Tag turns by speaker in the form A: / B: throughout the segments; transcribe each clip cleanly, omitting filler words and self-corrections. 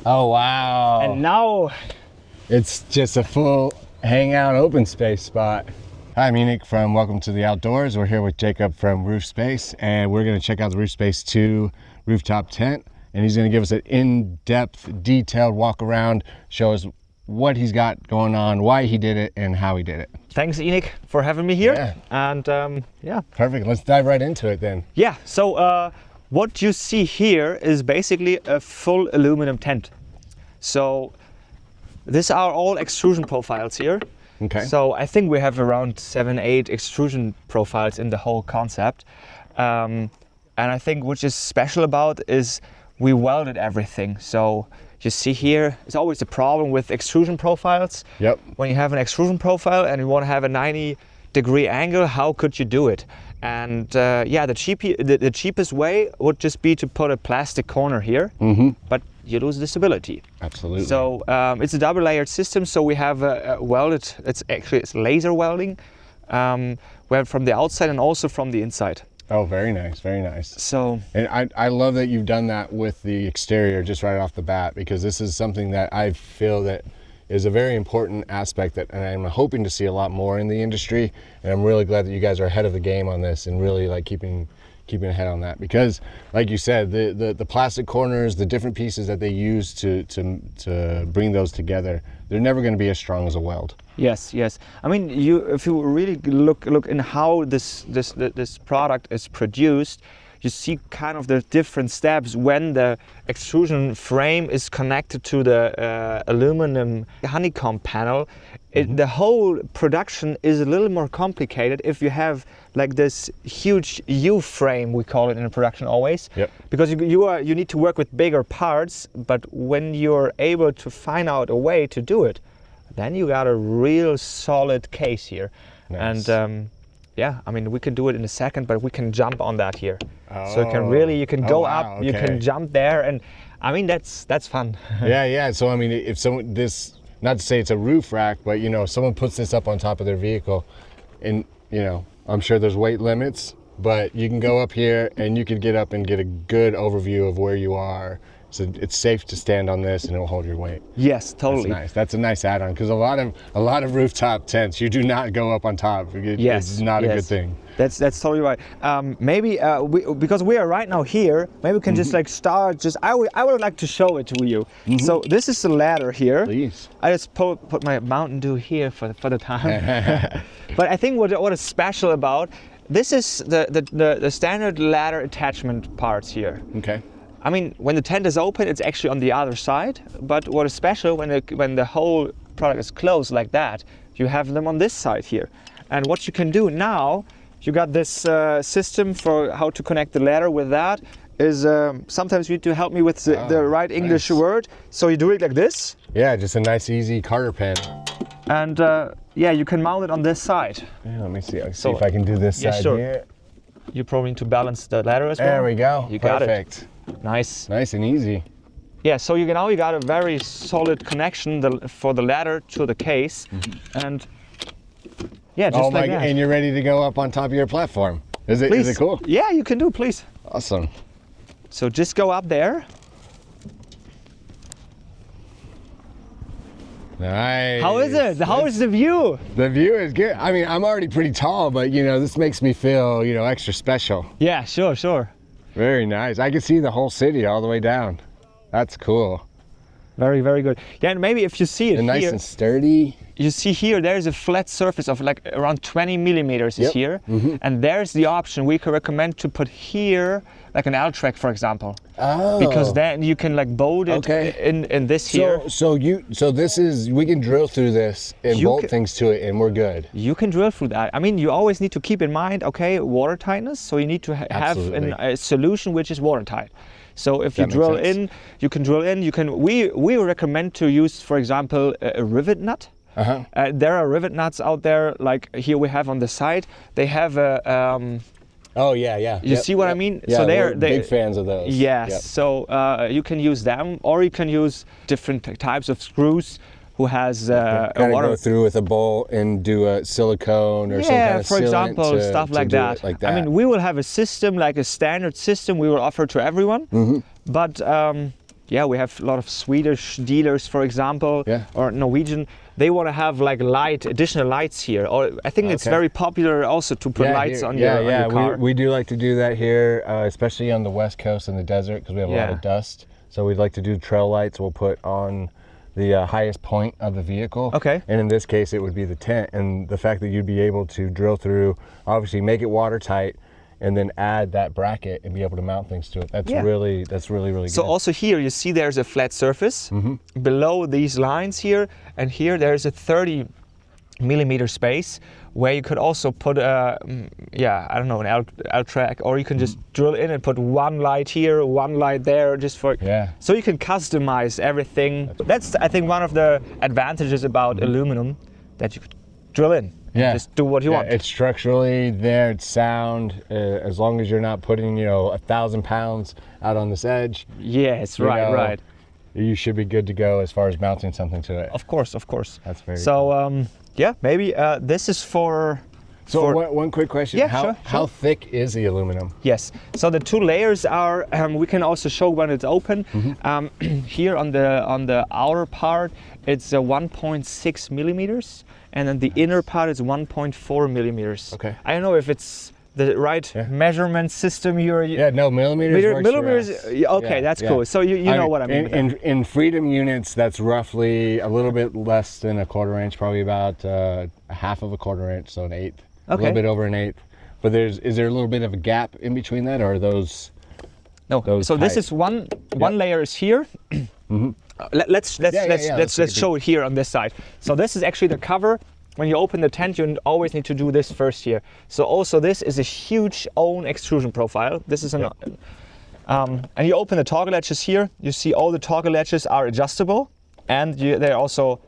A: Oh, wow.
B: And now
A: it's just a full hangout open space spot. Hi, I'm Enoch from Welcome to the Outdoors. We're here with Jacob from ROOFSPACE, and we're going to check out the ROOFSPACE 2 rooftop tent, and he's going to give us an in-depth, detailed walk around, show us what he's got going on, why he did it, and how he did it.
B: thanks, Enoch, for having me here.
A: Yeah.
B: And yeah.
A: Perfect. Let's dive right into it then.
B: Yeah, so what you see here is basically a full aluminum tent. So these are all extrusion profiles here.
A: Okay.
B: So I think we have around 7-8 extrusion profiles in the whole concept. And I think what is special about is we welded everything. So you see here, it's always a problem with extrusion profiles.
A: Yep.
B: When you have an extrusion profile and you want to have a 90-degree angle, how could you do it? And yeah, the cheapest way would just be to put a plastic corner here, but you lose the stability.
A: Absolutely.
B: So it's a double-layered system. So we have welded. It's laser welding, where from the outside and also from the inside.
A: Oh, very nice, very nice. So, and I love that you've done that with the exterior just right off the bat, because this is something that I feel that is a very important aspect that, and I'm hoping to see a lot more in the industry. And I'm really glad that you guys are ahead of the game on this and really like keeping ahead on that, because like you said, the plastic corners, the different pieces that they use to bring those together, they're never going to be as strong as a weld.
B: Yes, yes. I mean, if you really look in how this product is produced, you see kind of the different steps when the extrusion frame is connected to the aluminum honeycomb panel. The whole production is a little more complicated if you have like this huge U-frame, we call it in production always.
A: Yep.
B: Because you need to work with bigger parts, but when you're able to find out a way to do it, then you got a real solid case here.
A: Nice.
B: And yeah, I mean, we can do it in a second, but we can jump on that here. Oh. So you can go up, okay. You can jump there, and I mean, that's fun.
A: Yeah. So I mean, if someone, not to say it's a roof rack, but you know, someone puts this up on top of their vehicle, and you know, I'm sure there's weight limits, but you can go up here and you can get up and get a good overview of where you are. So it's safe to stand on this and it'll hold your weight.
B: Yes, totally.
A: That's nice. That's a nice add-on, because a lot of rooftop tents, you do not go up on top. It's not a good thing.
B: That's totally right. Maybe because we are right now here, maybe we can just like start. I would like to show it to you. So this is the ladder here.
A: Please.
B: I just put my Mountain Dew here for the time. But I think what is special about this is the standard ladder attachment parts here.
A: Okay.
B: I mean, when the tent is open, it's actually on the other side. But what is special when the whole product is closed like that, you have them on this side here. And what you can do now, you got this system for how to connect the ladder with that. Is sometimes you need to help me with the right English word. So you do it like this.
A: Yeah, just a nice, easy carter pin.
B: And yeah, you can mount it on this side.
A: Yeah, let me see. I'll see if I can do this side here.
B: You probably need to balance the ladder as well.
A: There we go.
B: You got it.
A: Perfect.
B: Nice.
A: Nice and easy.
B: Yeah, so you got a very solid connection for the ladder to the case, and yeah, just like that.
A: And you're ready to go up on top of your platform. Is it cool?
B: Yeah, you can do, please.
A: Awesome.
B: So just go up there.
A: Nice.
B: How is it? How is the view?
A: The view is good. I mean, I'm already pretty tall, but you know, this makes me feel, you know, extra special.
B: Yeah, sure.
A: Very nice. I can see the whole city all the way down. That's cool.
B: Very, very good. Yeah, and maybe if you see it
A: and nice
B: here,
A: and sturdy.
B: You see here, there's a flat surface of like around 20 millimeters is here. And there's the option we can recommend to put here, like an L-track, for example.
A: Oh.
B: Because then you can like bolt it in this here.
A: So this is, we can drill through this and bolt things to it and we're good.
B: You can drill through that. I mean, you always need to keep in mind, okay, water tightness. So you need to have a solution which is watertight. So if you drill in, you can drill in. You can. We recommend to use, for example, a rivet nut. There are rivet nuts out there, like here we have on the side. They have a.
A: Oh yeah.
B: You see what I mean?
A: Yeah,
B: so
A: they're big fans of those.
B: Yes. Yep. So you can use them, or you can use different types of screws. Who has a water?
A: Go through with a bowl and do a silicone or some kind of
B: for example, stuff like that. I mean, we will have a system, like a standard system we will offer to everyone. But yeah, we have a lot of Swedish dealers, for example,
A: Yeah.
B: or Norwegian. They want to have like additional lights here. Or I think it's
A: Okay.
B: very popular also to put lights on your car.
A: We do like to do that here, especially on the West Coast in the desert, because we have a lot
B: Yeah.
A: of dust. So we'd like to do trail lights. We'll put on the highest point of the vehicle.
B: Okay.
A: And in this case, it would be the tent. And the fact that you'd be able to drill through, obviously make it watertight, and then add that bracket and be able to mount things to it. That's
B: Yeah.
A: really
B: So
A: good.
B: also here you see there's a flat surface below these lines here, and here there's a 30 millimeter space where you could also put a, I don't know, an L track, or you can just drill in and put one light here, one light there, just for.
A: Yeah.
B: So you can customize everything. That's I think one of the advantages about aluminum, that you could drill in.
A: Yeah.
B: Just do what you want.
A: It's structurally there, it's sound, as long as you're not putting, 1,000 pounds out on this edge.
B: Yes,
A: you know,
B: right.
A: You should be good to go as far as mounting something to it.
B: Of course.
A: That's very
B: So maybe this is for.
A: So one quick question.
B: Yeah,
A: how,
B: sure.
A: How thick is the aluminum?
B: Yes. So the two layers are. We can also show when it's open. Here on the outer part, it's 1.6 millimeters, and then the inner part is 1.4 millimeters.
A: Okay.
B: I don't know if it's the right measurement system you're.
A: Yeah, no, millimeters works for
B: millimeters.
A: us.
B: Okay,
A: Yeah,
B: that's
A: yeah.
B: cool. So you know what I mean. with that.
A: In freedom units, that's roughly a little bit less than a quarter inch, probably about a half of a quarter inch, so an eighth. A
B: Okay.
A: little bit over an eighth. But is there a little bit of a gap in between that, or are those?
B: No.
A: Those
B: So this
A: tight.
B: is one layer is here. Let's
A: Let's
B: show it here on this side. So this is actually the cover. When you open the tent, you always need to do this first here. So also this is a huge own extrusion profile. This is an and you open the toggle latches here. You see all the toggle latches are adjustable, and they're also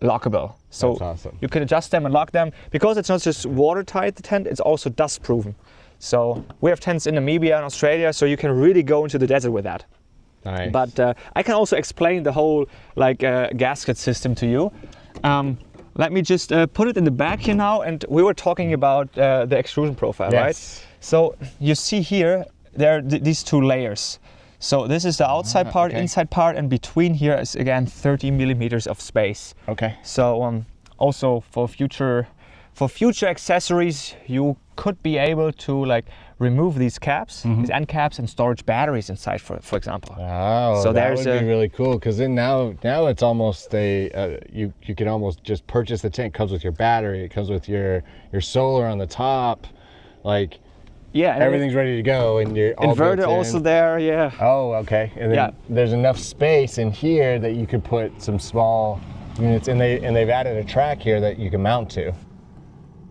B: lockable. So
A: That's awesome.
B: you can adjust them and lock them, because it's not just watertight, the tent, it's also dust proven. So we have tents in Namibia and Australia, so you can really go into the desert with that.
A: Nice.
B: But I can also explain the whole gasket system to you. Let me just put it in the back here now, and we were talking about the extrusion profile,
A: Yes.
B: right? So you see here, there are these two layers. So this is the outside part,
A: okay.
B: inside part, and between here is again 30 millimeters of space.
A: Okay.
B: So also for future accessories, you could be able to remove these caps, these end caps, and storage batteries inside, for example.
A: Oh,
B: So
A: that
B: there's
A: would be really cool, because then now it's almost you can almost just purchase the tent. It comes with your battery, it comes with your solar on the top,
B: Yeah, and
A: everything's ready to go, and you're all
B: inverter
A: built in.
B: also there. Yeah.
A: Oh, okay. And then
B: Yeah.
A: there's enough space in here that you could put some small units, and they've added a track here that you can mount to.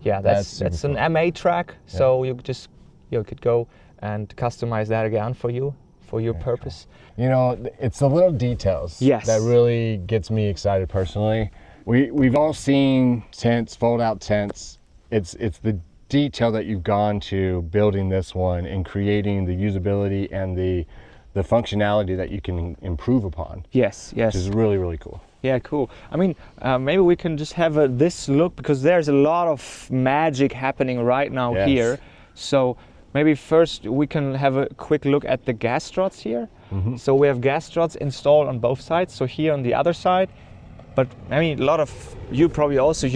B: Yeah,
A: That's
B: that's
A: super
B: an MA track, so you could go and customize that again for your purpose.
A: It's the little details
B: Yes.
A: that really gets me excited personally. We've all seen tents, fold out tents. It's the detail that you've gone to building this one and creating the usability and the functionality that you can improve upon,
B: Yes,
A: which is really, really cool.
B: Yeah, cool. I mean, maybe we can just have this look, because there's a lot of magic happening right now
A: Yes.
B: here. So maybe first we can have a quick look at the gas struts here. So we have gas struts installed on both sides. So here on the other side, but I mean, a lot of you probably also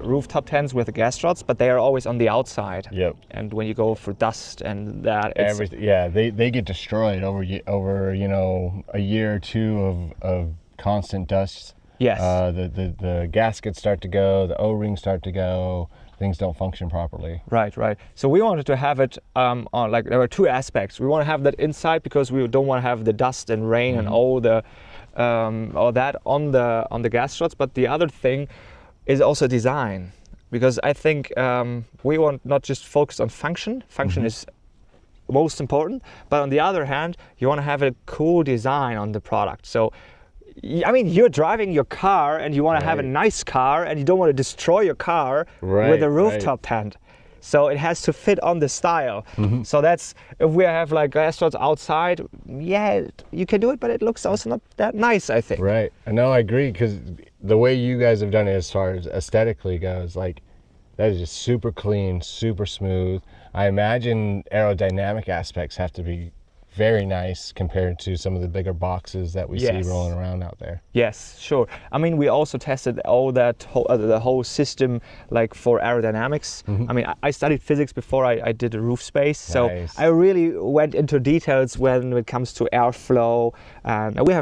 B: rooftop tents with the gas struts, but they are always on the outside.
A: Yep.
B: And when you go for dust and that, it's,
A: Everything, yeah, they get destroyed over a year or two of constant dust.
B: Yes.
A: The gaskets start to go, the O-rings start to go, things don't function properly.
B: Right. So we wanted to have it on there were two aspects. We want to have that inside, because we don't want to have the dust and rain and all that on the gas struts. But the other thing is also design, because I think we want not just focus on function. Function is most important, but on the other hand, you want to have a cool design on the product. So I mean, you're driving your car and you want to have a nice car, and you don't want to destroy your car with a rooftop tent. So it has to fit on the style. So that's, if we have gas struts outside, yeah, you can do it, but it looks also not that nice, I think.
A: Right. I know, I agree, because the way you guys have done it as far as aesthetically goes, that is just super clean, super smooth. I imagine aerodynamic aspects have to be very nice compared to some of the bigger boxes that we see rolling around out there.
B: Yes, sure. I mean, we also tested all that the whole system, like for aerodynamics. I mean, I studied physics before I did a ROOFSPACE, so I really went into details when it comes to airflow. And we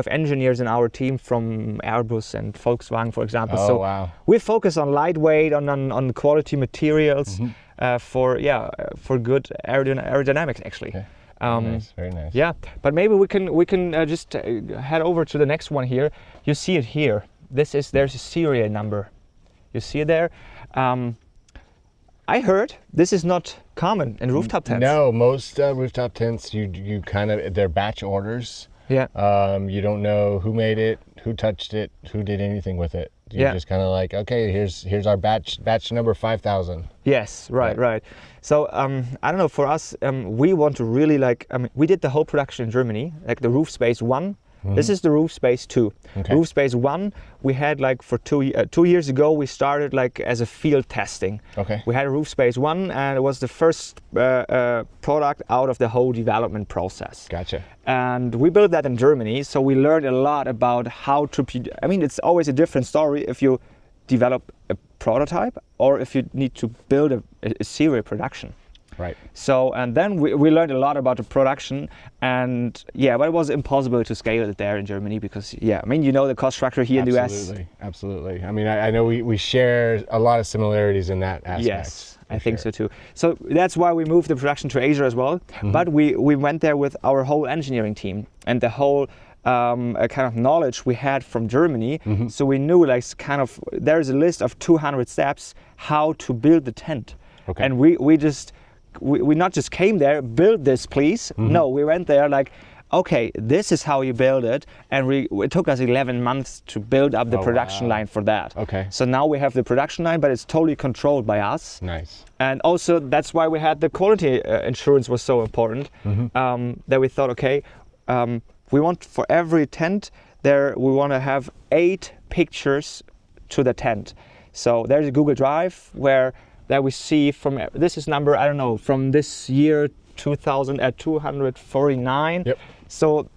B: have engineers in our team from Airbus and Volkswagen, for example.
A: Oh,
B: so
A: wow.
B: we focus on lightweight, on quality materials for good aerodynamics, actually.
A: Okay. Very nice.
B: Yeah, but maybe we can just head over to the next one here. You see it here. There's a serial number. You see it there. I heard this is not common in rooftop tents.
A: No, most rooftop tents you kind of, they're batch orders.
B: Yeah.
A: You don't know who made it, who touched it, who did anything with it. You're just kind of like, okay, here's our batch number 5,000.
B: Yes, right. So I don't know, for us, we want to really we did the whole production in Germany, like the ROOFSPACE 1. This is the ROOFSPACE 2. Okay. ROOFSPACE 1, we had for 2 years ago, we started as a field testing.
A: Okay.
B: We had a ROOFSPACE 1, and it was the first product out of the whole development process.
A: Gotcha.
B: And we built that in Germany, so we learned a lot about how to, I mean, it's always a different story if you develop a prototype or if you need to build a serial production.
A: Right.
B: So, and then we learned a lot about the production, and but it was impossible to scale it there in Germany because, I mean, the cost structure here in the US.
A: Absolutely. I mean, I know we share a lot of similarities in that aspect.
B: Yes, I think so too. So that's why we moved the production to Asia as well. But we went there with our whole engineering team and the whole kind of knowledge we had from Germany. So we knew there's a list of 200 steps how to build the tent.
A: Okay.
B: And we not just came there, build this please. No, we went there okay, this is how you build it, and it took us 11 months to build up the production line for that.
A: Okay.
B: So now we have the production line, but it's totally controlled by us.
A: Nice.
B: And also that's why we had the quality insurance was so important, that we thought, okay, we want for every tent there, we want to have 8 pictures to the tent. So there's a Google Drive that we see this is number, I don't know, from this year 2000 at 249.
A: Yep.
B: So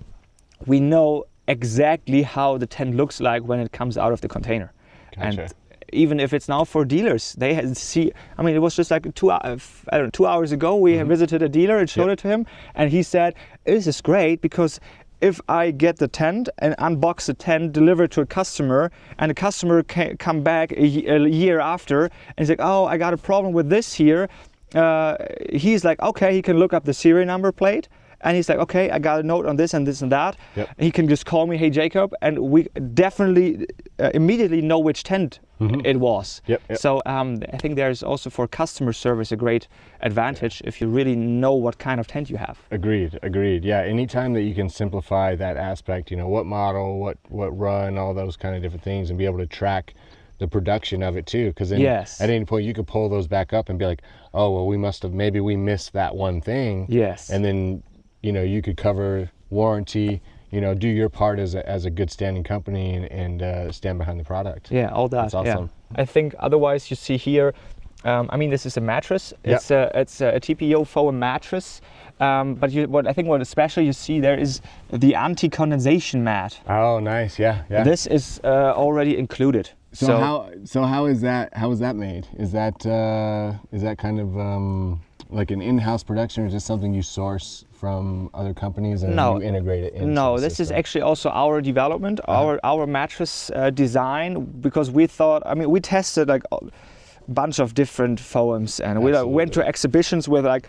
B: we know exactly how the tent looks like when it comes out of the container.
A: Gotcha.
B: And even if it's now for dealers, they see, I mean, it was just 2 hours ago, we visited a dealer and showed it to him, and he said, this is great because if I get the tent and unbox the tent, deliver it to a customer, and the customer can come back a year after and he's like, oh, I got a problem with this here. He's like, okay, he can look up the serial number plate, and he's like, okay, I got a note on this and this and that. Yep. He can just call me, hey Jacob, and we definitely immediately know which tent it was.
A: Yep.
B: So I think there's also for customer service a great advantage if you really know what kind of tent you have.
A: Agreed. Yeah, anytime that you can simplify that aspect, what model, what run, all those kind of different things, and be able to track the production of it too, because then at any point you could pull those back up and be like, oh well, maybe we missed that one thing.
B: Yes.
A: And then you could cover warranty, do your part as a good standing company and stand behind the product.
B: Yeah, all that.
A: That's awesome.
B: Yeah. I think otherwise you see here, I mean, this is a mattress. It's a TPO foam mattress. But what especially you see there is the anti-condensation mat.
A: Oh, nice. Yeah.
B: This is already included.
A: So how is that made? Is that kind of like an in-house production, or is this something you source from other companies and you integrate it into
B: No,
A: the
B: this
A: system?
B: is actually also our development, our mattress design, because we thought, I mean, we tested a bunch of different foams, and we went to exhibitions with like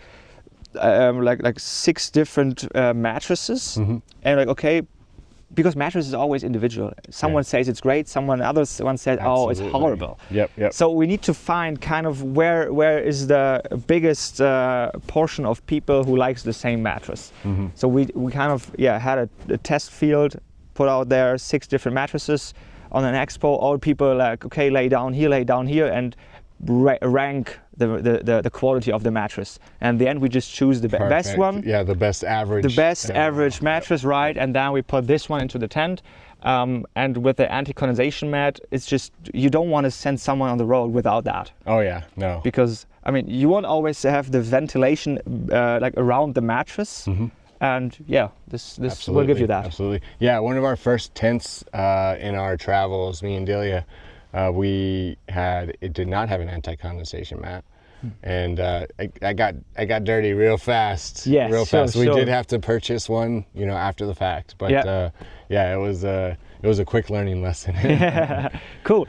B: 6 different mattresses, and okay, because mattress is always individual. Someone says it's great, someone says, oh, it's horrible.
A: Yep.
B: So we need to find kind of where is the biggest portion of people who likes the same mattress. So we kind of had a test field, put out there 6 different mattresses on an expo. All people like, okay, lay down here, and rank the quality of the mattress, and in the end we just choose the best one.
A: Yeah, the best average
B: mattress, right? And then we put this one into the tent, and with the anti-condensation mat, it's just, you don't want to send someone on the road without that.
A: Oh yeah, no.
B: Because I mean, you won't always have the ventilation around the mattress. and yeah, this will
A: Absolutely,
B: give you that.
A: Absolutely. Yeah, one of our first tents in our travels, me and Delia, it did not have an anti-condensation mat. And I got dirty real fast.
B: Yes,
A: real
B: sure,
A: fast. We
B: sure.
A: did have to purchase one, you know, after the fact. But
B: Yeah.
A: yeah, it was a quick learning lesson.
B: Cool.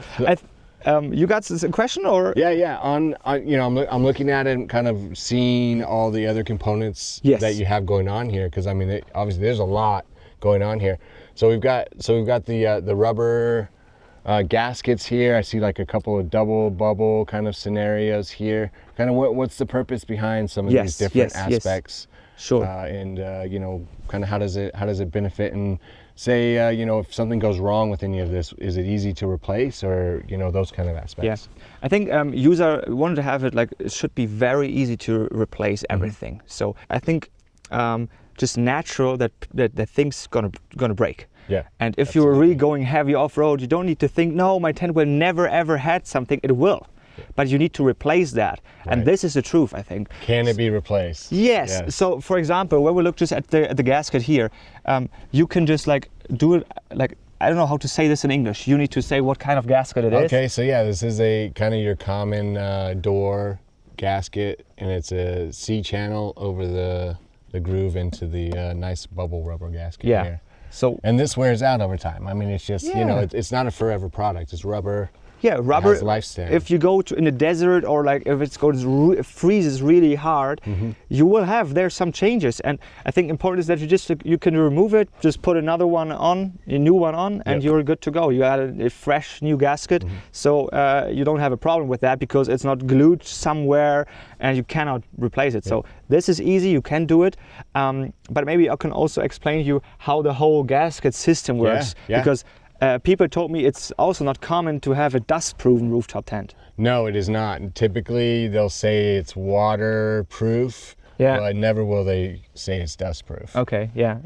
B: You got a question or?
A: Yeah. On you know, I'm looking at it and kind of seeing all the other components
B: Yes.
A: that you have going on here, because I mean, obviously there's a lot going on here. So we've got the rubber gaskets here. I see like a couple of double bubble kind of scenarios here. Kind of what's the purpose behind some of these different aspects?
B: Sure.
A: And you know, kind of how does it benefit? And say you know, if something goes wrong with any of this, is it easy to replace, or you know, those kind of aspects?
B: Yes, I think user wanted to have it like it should be very easy to replace everything. So I think just natural that things gonna break.
A: Yeah.
B: And if you're really going heavy off-road, you don't need to think, no, my tent will never ever had something. It will, but you need to replace that.
A: Right.
B: And this is the truth, I think.
A: Can it be replaced?
B: Yes. So for example, when we look just at the gasket here, you can just like do it like, I don't know how to say this in English. You need to say what kind of gasket it is.
A: Okay, so yeah, this is a kind of your common door gasket, and it's a C channel over the groove into the nice bubble rubber gasket here.
B: So
A: and this wears out over time. I mean, it's just you know,
B: Yeah.
A: it's not a forever product. It's rubber.
B: yeah, rubber.
A: has lifespan.
B: If you go to in the desert or like if it freezes really hard, you will have there some changes. And I think important is that you can remove it, just put another one on, a new one on, and you're good to go. You add a fresh new gasket, so you don't have a problem with that because it's not glued somewhere and you cannot replace it. So this is easy. You can do it. But maybe I can also explain to you how the whole gasket system works because. People told me it's also not common to have a dust-proven rooftop tent.
A: No, it is not. Typically, they'll say it's waterproof, but never will they say it's dust-proof.
B: Okay, yeah.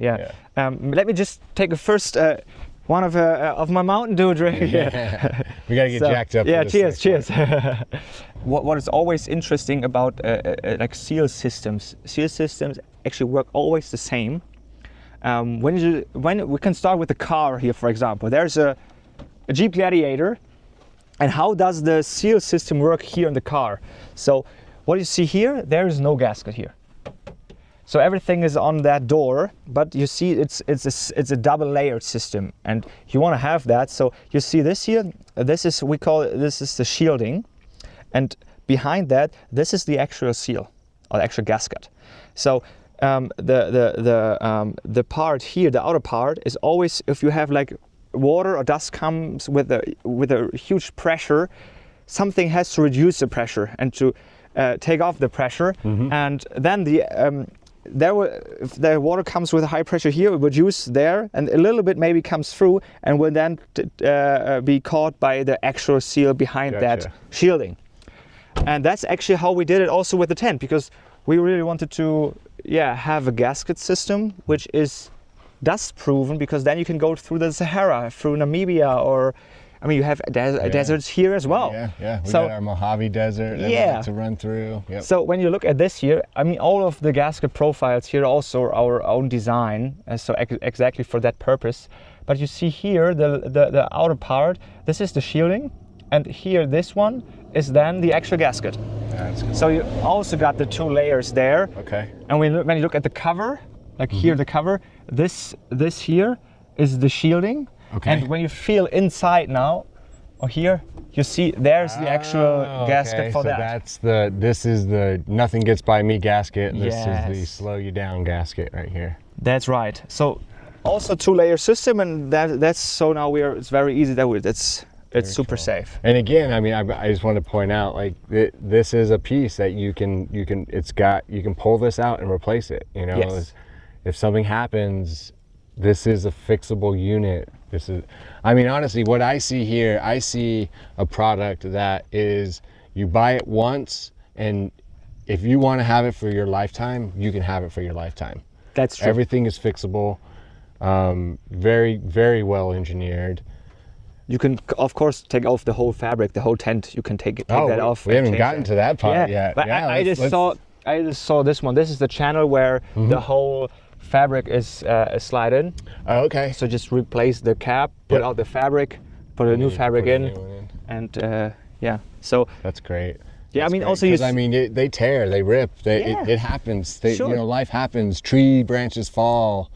B: Let me just take a first one of my Mountain Dew drink.
A: We gotta get jacked up.
B: Yeah,
A: for this
B: cheers. What is always interesting about like seal systems actually work always the same. When we can start with the car here, for example, there's a Jeep Gladiator, and how does the seal system work here in the car? So what you see here, there is no gasket here. So everything is on that door, but you see it's a double layered system, and you want to have that. So you see this here, this is the shielding, and behind that, this is the actual seal or the actual gasket. So the part here, the outer part, is always, if you have like water or dust comes with a huge pressure, something has to reduce the pressure and to take off the pressure, and then if the water comes with a high pressure here, it would reduce there, and a little bit maybe comes through and will then be caught by the actual seal behind that shielding. And that's actually how we did it also with the tent, because we really wanted to have a gasket system which is dust proven, because then you can go through the Sahara, through Namibia, or I mean you have deserts here as well.
A: We got our Mojave Desert that we like to run through.
B: So when you look at this here, I mean all of the gasket profiles here also are our own design, so exactly for that purpose. But you see here the outer part, this is the shielding, and here this one is then the actual gasket.
A: That's cool.
B: So you also got the two layers there.
A: Okay.
B: And when you look at the cover, like here the cover, this here is the shielding.
A: Okay.
B: And when you feel inside now, or here, you see there's the actual gasket for that.
A: So this is the nothing gets by me gasket. This is the
B: Yes.
A: slow you down gasket right here.
B: That's right. So also two-layer system, and that's so now it's very easy it's super safe.
A: And again, I mean, I just want to point out, like this is a piece that you can pull this out and replace it. You know,
B: Yes.
A: if something happens, this is a fixable unit. I mean, honestly, what I see here, I see a product that is, you buy it once, and if you want to have it for your lifetime, you can have it for your lifetime.
B: That's true.
A: Everything is fixable, very, very well engineered.
B: You can, of course, take off the whole fabric, the whole tent. You can take that off.
A: We haven't gotten to that part yet.
B: But I just saw this one. This is the channel where the whole fabric is slide in.
A: Oh, okay.
B: So just replace the cap, put
A: Yep.
B: out the fabric, put a new fabric
A: Put a
B: in,
A: new one in.
B: and yeah. So
A: That's great.
B: yeah, I mean,
A: Great,
B: also you.
A: 'cause, I mean, they tear, they rip,
B: Yeah.
A: it happens.
B: Sure.
A: You know, life happens. Tree branches fall.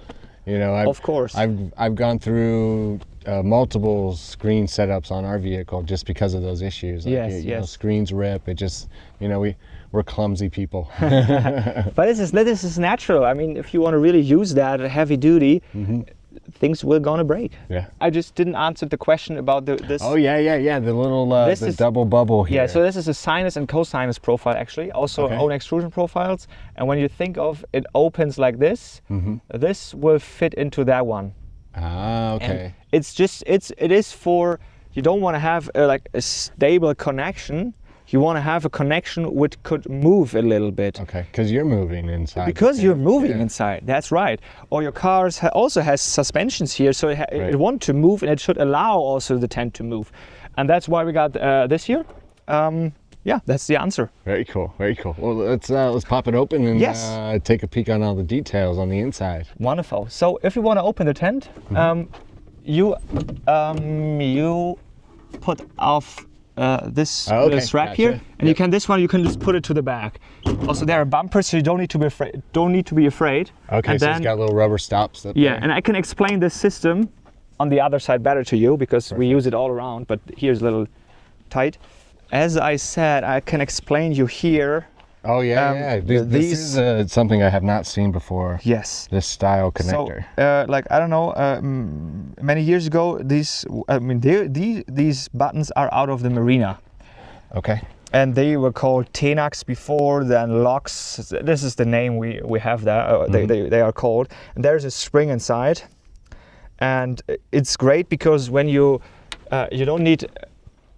A: You know,
B: Of course.
A: I've gone through multiple screen setups on our vehicle just because of those issues. Like,
B: Yes,
A: you know,
B: yes.
A: screens rip. It just, you know, we're clumsy people.
B: But this is natural. I mean, if you want to really use that heavy duty, things will gonna break.
A: Yeah.
B: I just didn't answer the question about this.
A: Oh yeah. The little
B: This
A: the
B: is-
A: double bubble here.
B: Yeah, so this is a sinus and cosinus profile actually, also
A: Okay.
B: own extrusion profiles. And when you think of it opens like this, this will fit into that one.
A: Ah, okay.
B: And it's just it is for, you don't want to have like a stable connection. You want to have a connection which could move a little bit.
A: Okay, because you're moving inside.
B: Because you're moving
A: Yeah.
B: inside, that's right. Or your car also has suspensions here, so it
A: Right.
B: wants to move, and it should allow also the tent to move. And that's why we got this here. Yeah, that's the answer.
A: Very cool. Very cool. Well, let's pop it open and
B: Yes.
A: take a peek on all the details on the inside.
B: Wonderful. So if you want to open the tent, you put off this
A: Oh, okay.
B: little strap
A: Gotcha.
B: here, and
A: Yep.
B: this one you can just put it to the back. Also, there are bumpers, so you don't need to be afraid.
A: Okay,
B: And
A: so
B: then,
A: it's got little rubber stops. Up
B: yeah,
A: there.
B: and I can explain this system on the other side better to you because we use it all around. But here's a little tight. As I said, I can explain you here.
A: Oh yeah. This
B: these-
A: is something I have not seen before.
B: Yes.
A: This style
B: So,
A: connector.
B: like I don't know, many years ago, these buttons are out of the marina,
A: Okay.
B: and they were called Enochs before, then locks. This is the name we have there. They are called. And there's a spring inside, and it's great because when you don't need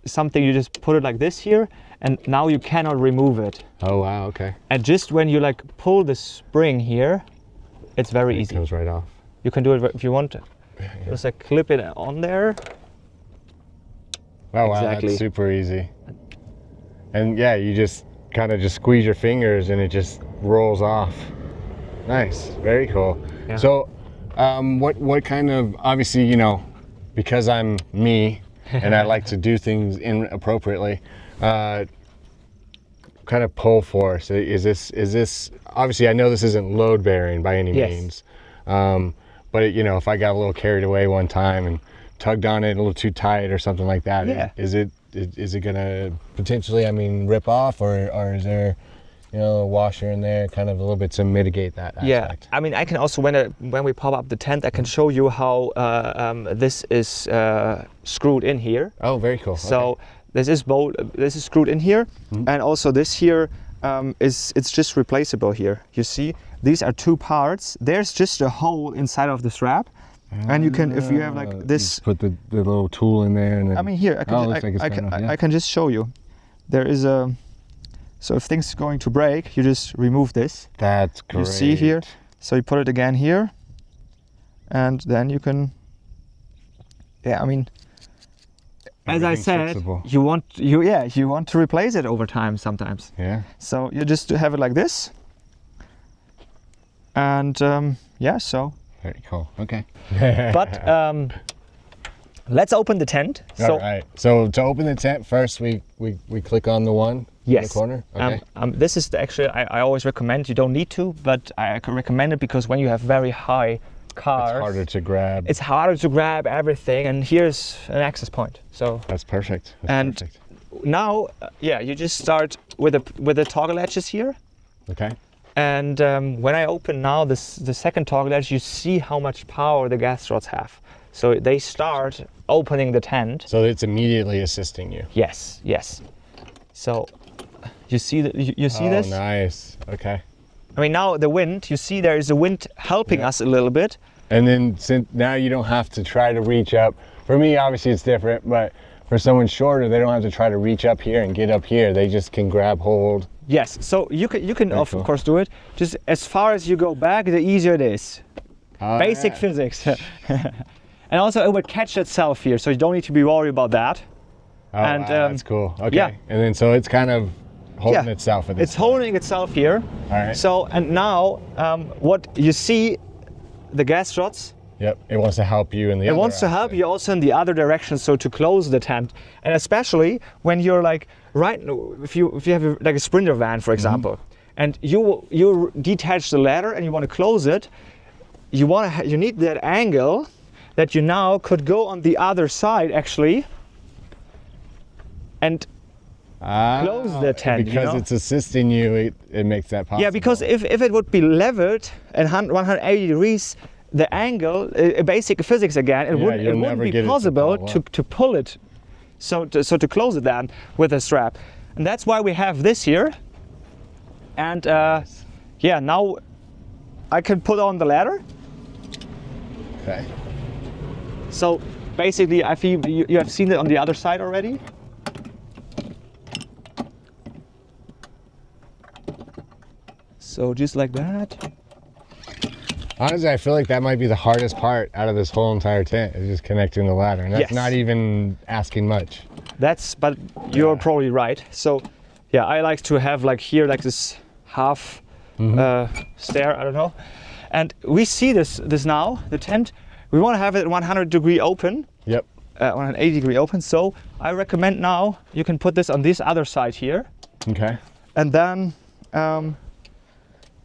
B: something, you just put it like this here, and now you cannot remove it.
A: Oh wow. Okay.
B: And just when you like pull the spring here, it's very
A: It
B: easy.
A: goes right off.
B: You can do it if you want. Just like clip it on there.
A: Oh wow,
B: Exactly.
A: that's super easy. And yeah, you just kind of just squeeze your fingers and it just rolls off. Nice. Very cool.
B: Yeah.
A: So, what kind of, obviously, you know, because I'm me and I like to do things inappropriately, kind of pull force. Is this obviously, I know this isn't load bearing by any
B: Yes.
A: means, but you know, if I got a little carried away one time and tugged on it a little too tight or something like that,
B: Yeah.
A: is it gonna potentially, I mean, rip off, or is there, you know, a washer in there kind of a little bit to mitigate that aspect?
B: Yeah, I mean, I can also, when we pop up the tent, I can show you how this is screwed in here.
A: Oh, very cool.
B: So
A: Okay.
B: this is screwed in here, and also this here it's just replaceable here. You see, these are two parts. There's just a hole inside of the strap, and you can, if you have like this.
A: Just put the little tool in there, and then,
B: I mean, here I can,
A: Oh, looks like it's
B: I
A: going
B: can,
A: on, yeah.
B: I can just show you. There is a. So if things are going to break, you just remove this.
A: That's great.
B: You see here. So you put it again here, and then you can. Yeah, I mean. As I
A: Everything's
B: said,
A: fixable.
B: you want to replace it over time sometimes.
A: Yeah.
B: So you just have it like this, and yeah. So,
A: Very cool. Okay.
B: but let's open the tent. So
A: All right. So to open the tent first, we click on the one in
B: yes,
A: the corner. Okay.
B: this is actually I always recommend. You don't need to, but I can recommend it because when you have very high cars,
A: It's harder to grab.
B: it's harder to grab everything. And here's an access point. So
A: That's perfect. That's
B: And-
A: perfect.
B: now, yeah, you just start with the toggle latches here.
A: Okay.
B: And when I open now the second toggle latch, you see how much power the gas struts have. So they start opening the tent.
A: So it's immediately assisting you.
B: Yes, yes. So you see you see this?
A: Nice. Okay.
B: I mean, now the wind. You see there is a wind helping us a little bit.
A: And then since now you don't have to try to reach up. For me, obviously it's different, but for someone shorter, they don't have to try to reach up here and get up here. They just can grab hold.
B: Yes. So you can of
A: cool.
B: course do it. Just as far as you go back, the easier it is.
A: Oh,
B: Basic
A: yeah.
B: physics. And also it will catch itself here, so you don't need to be worried about that.
A: Oh,
B: and,
A: wow, that's cool. Okay.
B: yeah.
A: And then so it's kind of holding
B: Yeah.
A: itself at this
B: It's holding itself here.
A: All right.
B: So, and now what you see, the gas struts.
A: Yep, it wants to help you in the
B: It
A: other
B: wants to help
A: aspect.
B: you also in the other direction, so to close the tent, and especially when you're like if you have like a Sprinter van, for example, and you detach the ladder and you want to close it, you need that angle that you now could go on the other side actually, and close the tent.
A: Because it's assisting you, it makes that possible.
B: Yeah, because if it would be leveled and 180 degrees, the angle, basic physics again, it wouldn't be possible to pull it, so to close it then with a strap, and that's why we have this here. And yeah, now I can put on the ladder.
A: Okay.
B: So basically, I feel you have seen it on the other side already. So just like that.
A: Honestly, I feel like that might be the hardest part out of this whole entire tent, is just connecting the ladder, and that's not even asking much.
B: But you're probably right. So yeah, I like to have like here like this half stair, I don't know. And we see this now, the tent, we want to have it 100-degree open.
A: Yep.
B: 180-degree open. So I recommend now you can put this on this other side here.
A: Okay.
B: And then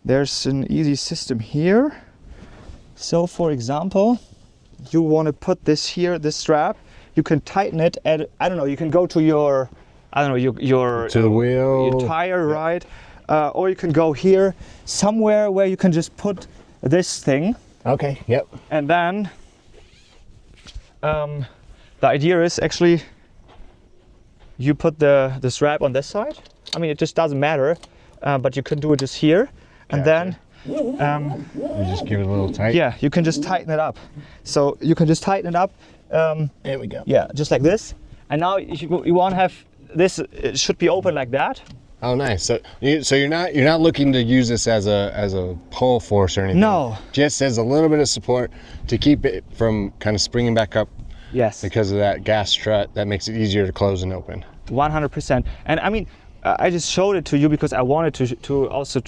B: there's an easy system here. So for example, you want to put this here, this strap, you can tighten it at, I don't know, you can go to your, I don't know, your
A: to the wheel,
B: your tire, right? Or you can go here, somewhere where you can just put this thing.
A: Okay, yep.
B: And then the idea is actually you put the strap on this side. I mean, it just doesn't matter, but you can do it just here. And then
A: you just give it a little tight.
B: yeah, you can just tighten it up. So you can just tighten it up.
A: There we go.
B: Yeah, just like this. And now you want to have this. It should be open like that.
A: Oh, nice. So you're not looking to use this as a pull force or anything.
B: No.
A: Just as a little bit of support to keep it from kind of springing back up.
B: Yes.
A: Because of that gas strut, that makes it easier to close and open. 100%.
B: And I mean, I just showed it to you because I wanted to also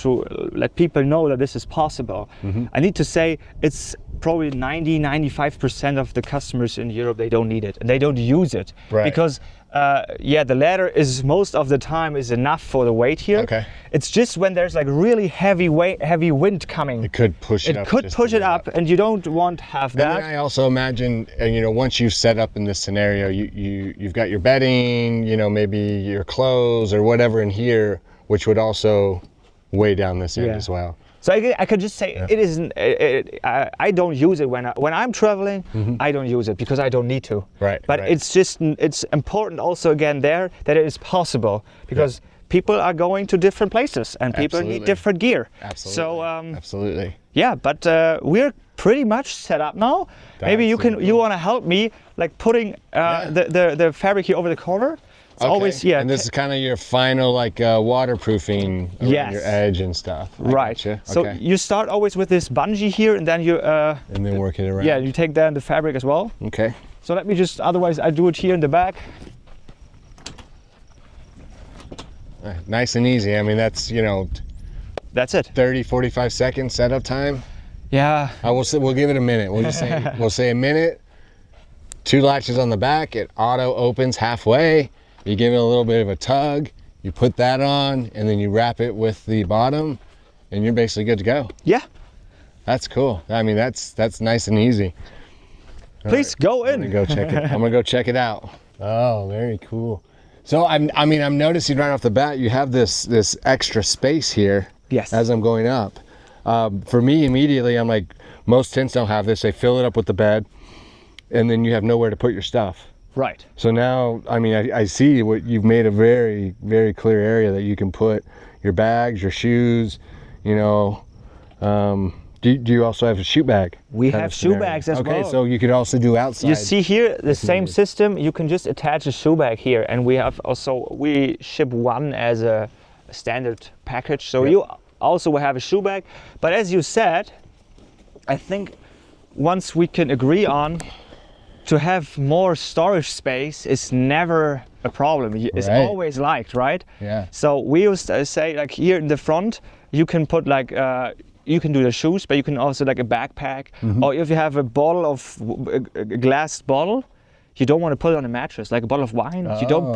B: let people know that this is possible. I need to say it's probably 90-95% of the customers in Europe, they don't need it and they don't use it.
A: Right.
B: Because yeah, the ladder is most of the time is enough for the weight here.
A: Okay.
B: It's just when there's like really heavy wind coming.
A: It could push it up.
B: It could push it up, and you don't want to have that.
A: And then I also imagine, once you've set up in this scenario, you've got your bedding, maybe your clothes or whatever in here, which would also weigh down this end as well.
B: So I could just say it isn't. I don't use it when I'm traveling. I don't use it because I don't need to.
A: Right.
B: But
A: right.
B: it's important also again there that it is possible because people are going to different places and people need different gear.
A: Absolutely.
B: So
A: absolutely.
B: Yeah, but we're pretty much set up now. Maybe you want to help me like putting the fabric here over the corner. It's always
A: And this is kind of your final waterproofing around your edge and stuff.
B: Right.
A: Gotcha.
B: So you start always with this bungee here, and then you
A: and then work it around.
B: Yeah, you take then the fabric as well.
A: Okay.
B: So let me just. Otherwise, I do it here in the back.
A: Nice and easy. I mean, that's
B: That's it.
A: 30-45 seconds setup time.
B: Yeah.
A: We'll give it a minute. We'll just say a minute. 2 latches on the back. It auto opens halfway. You give it a little bit of a tug, you put that on, and then you wrap it with the bottom, and you're basically good to go.
B: Yeah.
A: That's cool. I mean, that's nice and easy.
B: Please go in.
A: I'm gonna go check it. I'm gonna go check it out. Oh, very cool. So I'm noticing right off the bat you have this extra space here.
B: Yes.
A: As I'm going up. For me, immediately I'm like, most tents don't have this. They fill it up with the bed, and then you have nowhere to put your stuff.
B: Right.
A: So now, I mean, I see what you've made a very, very clear area that you can put your bags, your shoes, Do you also have a shoe bag?
B: We have shoe bags as well.
A: Okay, so you could also do outside.
B: You see here the same system. You can just attach a shoe bag here, and we ship one as a standard package. So you also will have a shoe bag. But as you said, I think once we can agree on to have more storage space is never a problem. It's always liked, right?
A: Yeah.
B: So we used to say like here in the front, you can put like you can do the shoes, but you can also like a backpack, or if you have a bottle of a glass bottle, you don't want to put it on a mattress, like a bottle of wine. You don't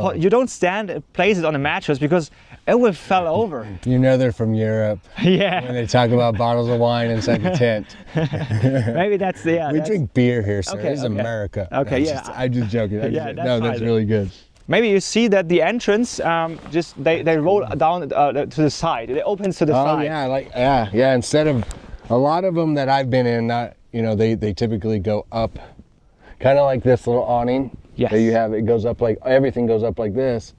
B: place it on a mattress because it will fall over.
A: You know they're from Europe.
B: Yeah.
A: When they talk about bottles of wine inside the tent.
B: Maybe that's the. Yeah,
A: we drink beer here, sir. This is America.
B: Okay,
A: I'm just joking. That's really good.
B: Maybe you see that the entrance they roll down to the side. It opens to the side.
A: Yeah. Instead of a lot of them that I've been in, they typically go up. Kind of like this little awning that you have. It goes up everything goes up like this.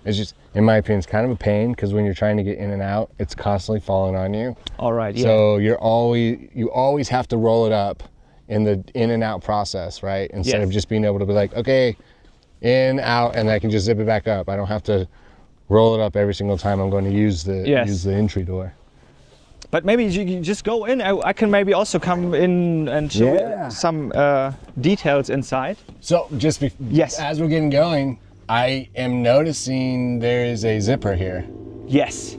A: It's just, in my opinion, it's kind of a pain because when you're trying to get in and out, it's constantly falling on you.
B: All right. Yeah.
A: So you always have to roll it up in the in and out process, right? Instead of just being able to be like, okay, in, out, and I can just zip it back up. I don't have to roll it up every single time I'm going to use the entry door.
B: But maybe you just go in. I can maybe also come in and show you some details inside.
A: So as we're getting going, I am noticing there is a zipper here.
B: Yes.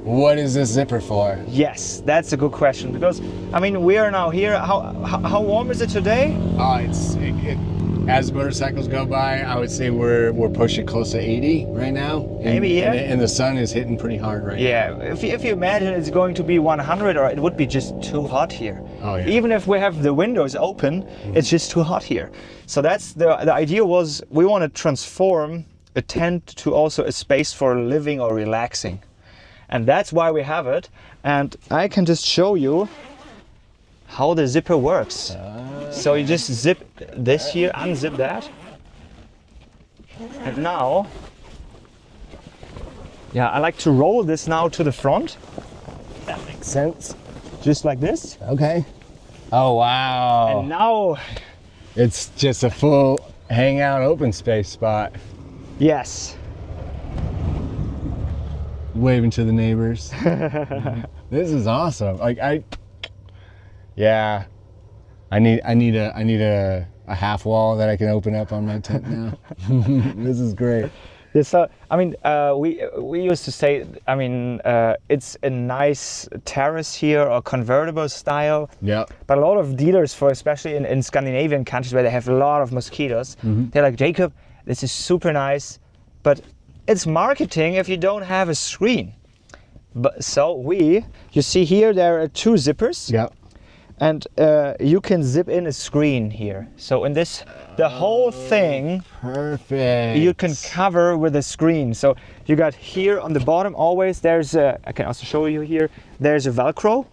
A: What is this zipper for?
B: Yes, that's a good question because we are now here. How warm is it today?
A: As motorcycles go by, I would say we're pushing close to 80 right now. And the sun is hitting pretty hard right now.
B: Yeah, if you imagine it's going to be 100, or it would be just too hot here.
A: Oh, yeah.
B: Even if we have the windows open, it's just too hot here. So that's the idea was we want to transform a tent to also a space for living or relaxing. And that's why we have it. And I can just show you how the zipper works. So you just zip this here, unzip that. And now, I like to roll this now to the front.
A: That makes sense.
B: Just like this.
A: Okay. Oh, wow.
B: And now,
A: it's just a full hangout open space spot.
B: Yes.
A: Waving to the neighbors. This is awesome. I need a half wall that I can open up on my tent now. This is great.
B: We used to say, it's a nice terrace here or convertible style.
A: Yeah.
B: But a lot of dealers, especially in Scandinavian countries where they have a lot of mosquitoes, they're like, Jacob, this is super nice, but it's marketing if you don't have a screen. You see here there are two zippers.
A: Yeah.
B: And you can zip in a screen here. So in this, the whole thing,
A: perfect.
B: You can cover with a screen. So you got here on the bottom always, I can also show you here, there's a Velcro.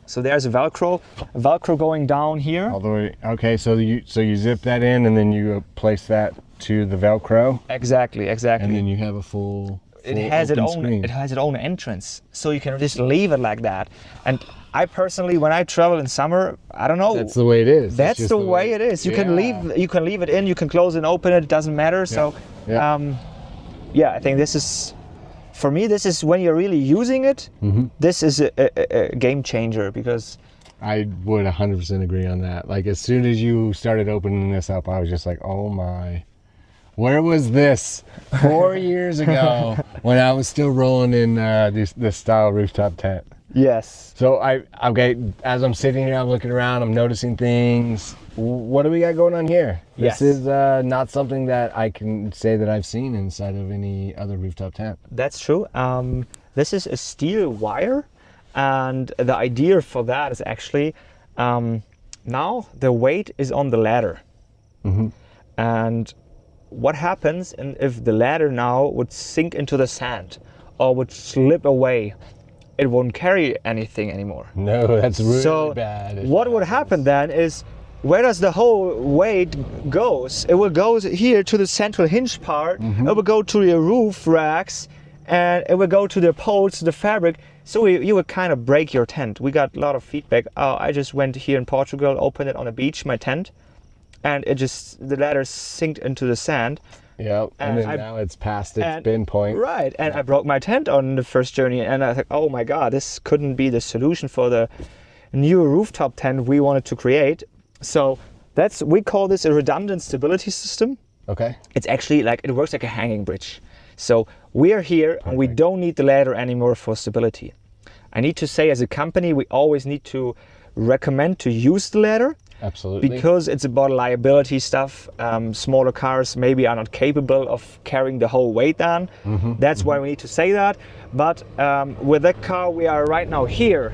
B: So there's a Velcro going down here.
A: All the way, okay, so you zip that in and then you place that to the Velcro.
B: Exactly. And
A: then you have a full
B: it has its own entrance. So you can just leave it like that. And I personally, when I travel in summer, I don't know.
A: That's the way it is.
B: That's the way it is. You can leave it in, you can close and open it, doesn't matter.
A: Yeah.
B: So,
A: yeah.
B: I think this is, for me, this is when you're really using it, this is a game changer because...
A: I would 100% agree on that. Like as soon as you started opening this up, I was just like, oh my. Where was this 4 years ago when I was still rolling in this style rooftop tent?
B: Yes.
A: So as I'm sitting here, I'm looking around, I'm noticing things. What do we got going on here?
B: Yes.
A: This is not something that I can say that I've seen inside of any other rooftop tent.
B: That's true. This is a steel wire, and the idea for that is actually now the weight is on the ladder. And what happens if the ladder now would sink into the sand or would slip away? It won't carry anything anymore.
A: No, that's really bad.
B: What would happen then is, where does the whole weight goes? It will go here to the central hinge part, it will go to your roof racks, and it will go to the poles, the fabric, so you would kind of break your tent. We got a lot of feedback. I just went here in Portugal, opened it on a beach, my tent, and the ladder sinked into the sand.
A: Yep, and then now it's past its spin point.
B: Right, and I broke my tent on the first journey, and I thought, oh my God, this couldn't be the solution for the new rooftop tent we wanted to create. So we call this a redundant stability system.
A: Okay.
B: It's actually it works like a hanging bridge. So we are here and we don't need the ladder anymore for stability. I need to say, as a company, we always need to recommend to use the ladder.
A: Absolutely.
B: Because it's about liability stuff. Smaller cars maybe are not capable of carrying the whole weight down. That's why we need to say that. But with that car we are right now here,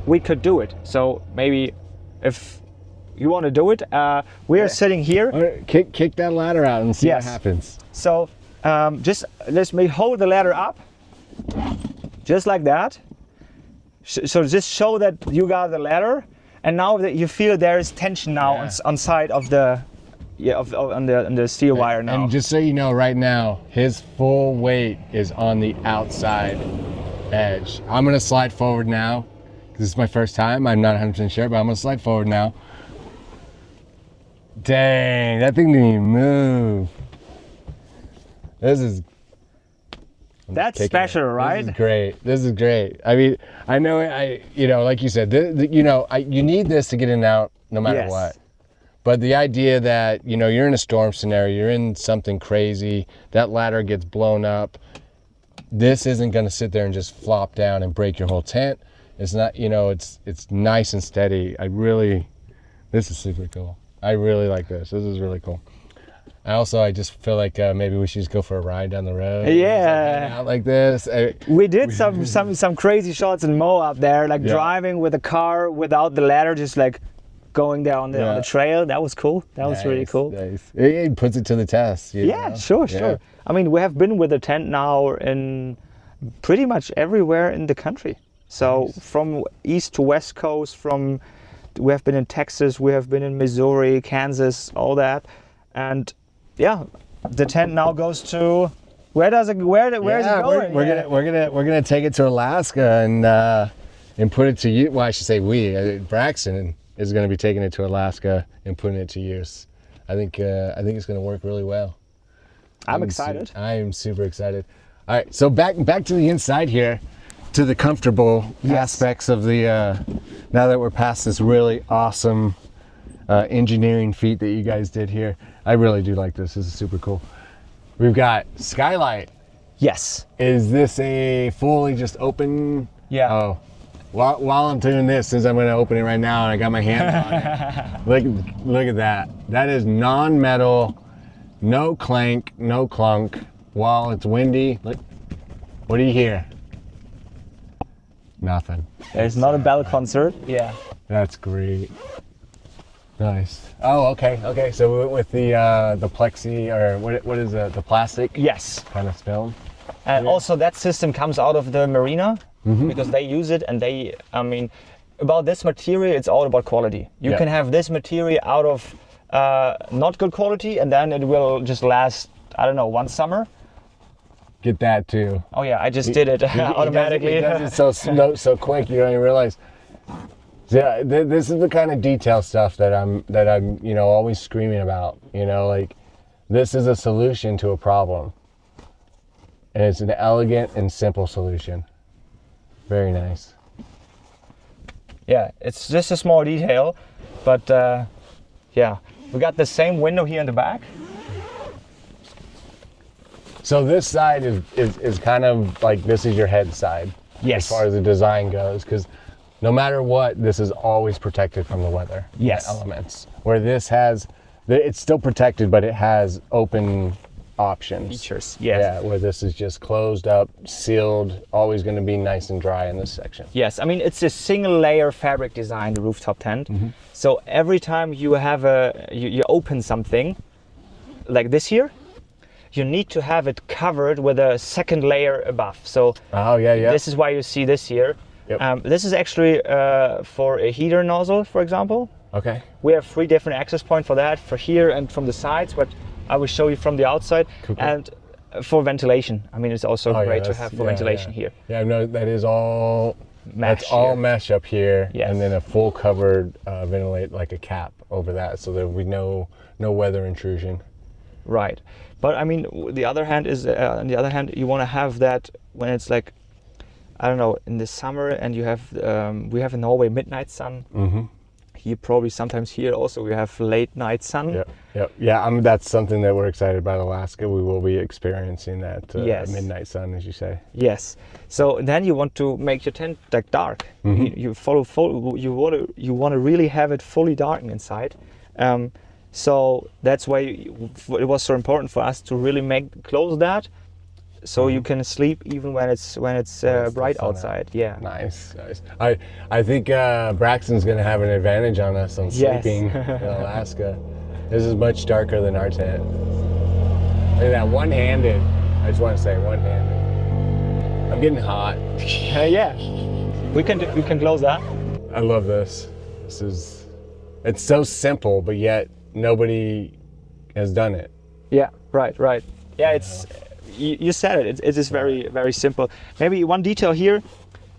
B: we could do it. So maybe if you want to do it, we are sitting here.
A: All right, kick that ladder out and see what happens.
B: So just let's hold the ladder up, just like that. So just show that you got the ladder, and now that you feel there is tension now on side of the on the steel wire now.
A: And just so you know, right now his full weight is on the outside edge. I'm gonna slide forward now. This is my first time. I'm not 100% sure, but I'm gonna slide forward now. Dang, that thing didn't even move.
B: That's special, right?
A: This is great. This is great. I mean, I know, like you said, you need this to get in and out no matter what. But the idea that, you're in a storm scenario, you're in something crazy, that ladder gets blown up, this isn't going to sit there and just flop down and break your whole tent. It's not, it's nice and steady. This is super cool. I really like this. This is really cool. I just feel like maybe we should just go for a ride down the road.
B: Yeah.
A: Out like this.
B: We did some crazy shots in Moab there, like driving with a car without the ladder, just like going down on the trail. That was cool. That was really cool.
A: Nice. It puts it to the test. You know?
B: Sure. I mean, we have been with the tent now in pretty much everywhere in the country. So from east to west coast, we have been in Texas, we have been in Missouri, Kansas, all that, and the tent now goes to where is it going?
A: We're gonna take it to Alaska and put it to use. Well, I should say Braxton is going to be taking it to Alaska and putting it to use. I think it's going to work really well.
B: I'm excited.
A: I am super excited. All right, so back to the inside here, to the comfortable aspects of the. Now that we're past this really awesome engineering feat that you guys did here, I really do like this. This is super cool. We've got Skylight.
B: Yes.
A: Is this a fully just open?
B: Yeah.
A: Oh. While I'm doing this, since I'm going to open it right now and I got my hand on it, look at that. That is non-metal, no clank, no clunk. While it's windy, look, what do you hear? Nothing.
B: There's not a bell concert. Yeah.
A: That's great. Nice. Oh, okay. So we went with the plexi, or what is it? The plastic?
B: Yes.
A: Kind of film.
B: And also that system comes out of the marina. Because they use it, and about this material, it's all about quality. You can have this material out of not good quality, and then it will just last, I don't know, one summer.
A: Get that too.
B: Oh yeah, I just did it automatically.
A: It does it so quick, you don't even realize. Yeah, this is the kind of detail stuff that I'm always screaming about. Like, this is a solution to a problem, and it's an elegant and simple solution. Very nice.
B: Yeah, it's just a small detail, but we got the same window here in the back.
A: So this side is kind of like, this is your head side.
B: Yes.
A: As far as the design goes, because no matter what, this is always protected from the weather.
B: Yes.
A: Elements. Where this it's still protected, but it has open options.
B: Features, yes.
A: Yeah, where this is just closed up, sealed, always going to be nice and dry in this section.
B: Yes, it's a single layer fabric design, the rooftop tent. So every time you have you open something like this here, you need to have it covered with a second layer above. So this is why you see this here. Yep. This is actually for a heater nozzle, for example.
A: Okay.
B: We have 3 different access points for that, for here and from the sides, but I will show you from the outside. Cool. And for ventilation. It's also great to have for ventilation here.
A: Yeah, no, that is all mesh. That's all mesh up here, and then a full covered ventilate, like a cap over that, so there will be no weather intrusion.
B: Right, but the other hand is on the other hand, you want to have that when it's like, I don't know, in the summer, and you have we have in Norway midnight sun. you probably sometimes hear also we have late night sun.
A: Yep. Yeah, that's something that we're excited about Alaska. We will be experiencing that
B: Yes.
A: midnight sun, as you say.
B: Yes. So then you want to make your tent like dark. You you want to really have it fully dark inside. So that's why it was so important for us to really close that, so you can sleep even when it's bright outside. Yeah.
A: Nice. I think Braxton's gonna have an advantage on us on sleeping in Alaska. This is much darker than our tent. Look at that, one-handed. I just want to say one-handed. I'm getting hot.
B: Yeah. We can close that.
A: I love this. It's so simple, but yet nobody has done it.
B: Yeah. Right. Yeah. It's. You said it. It is very, very simple. Maybe one detail here,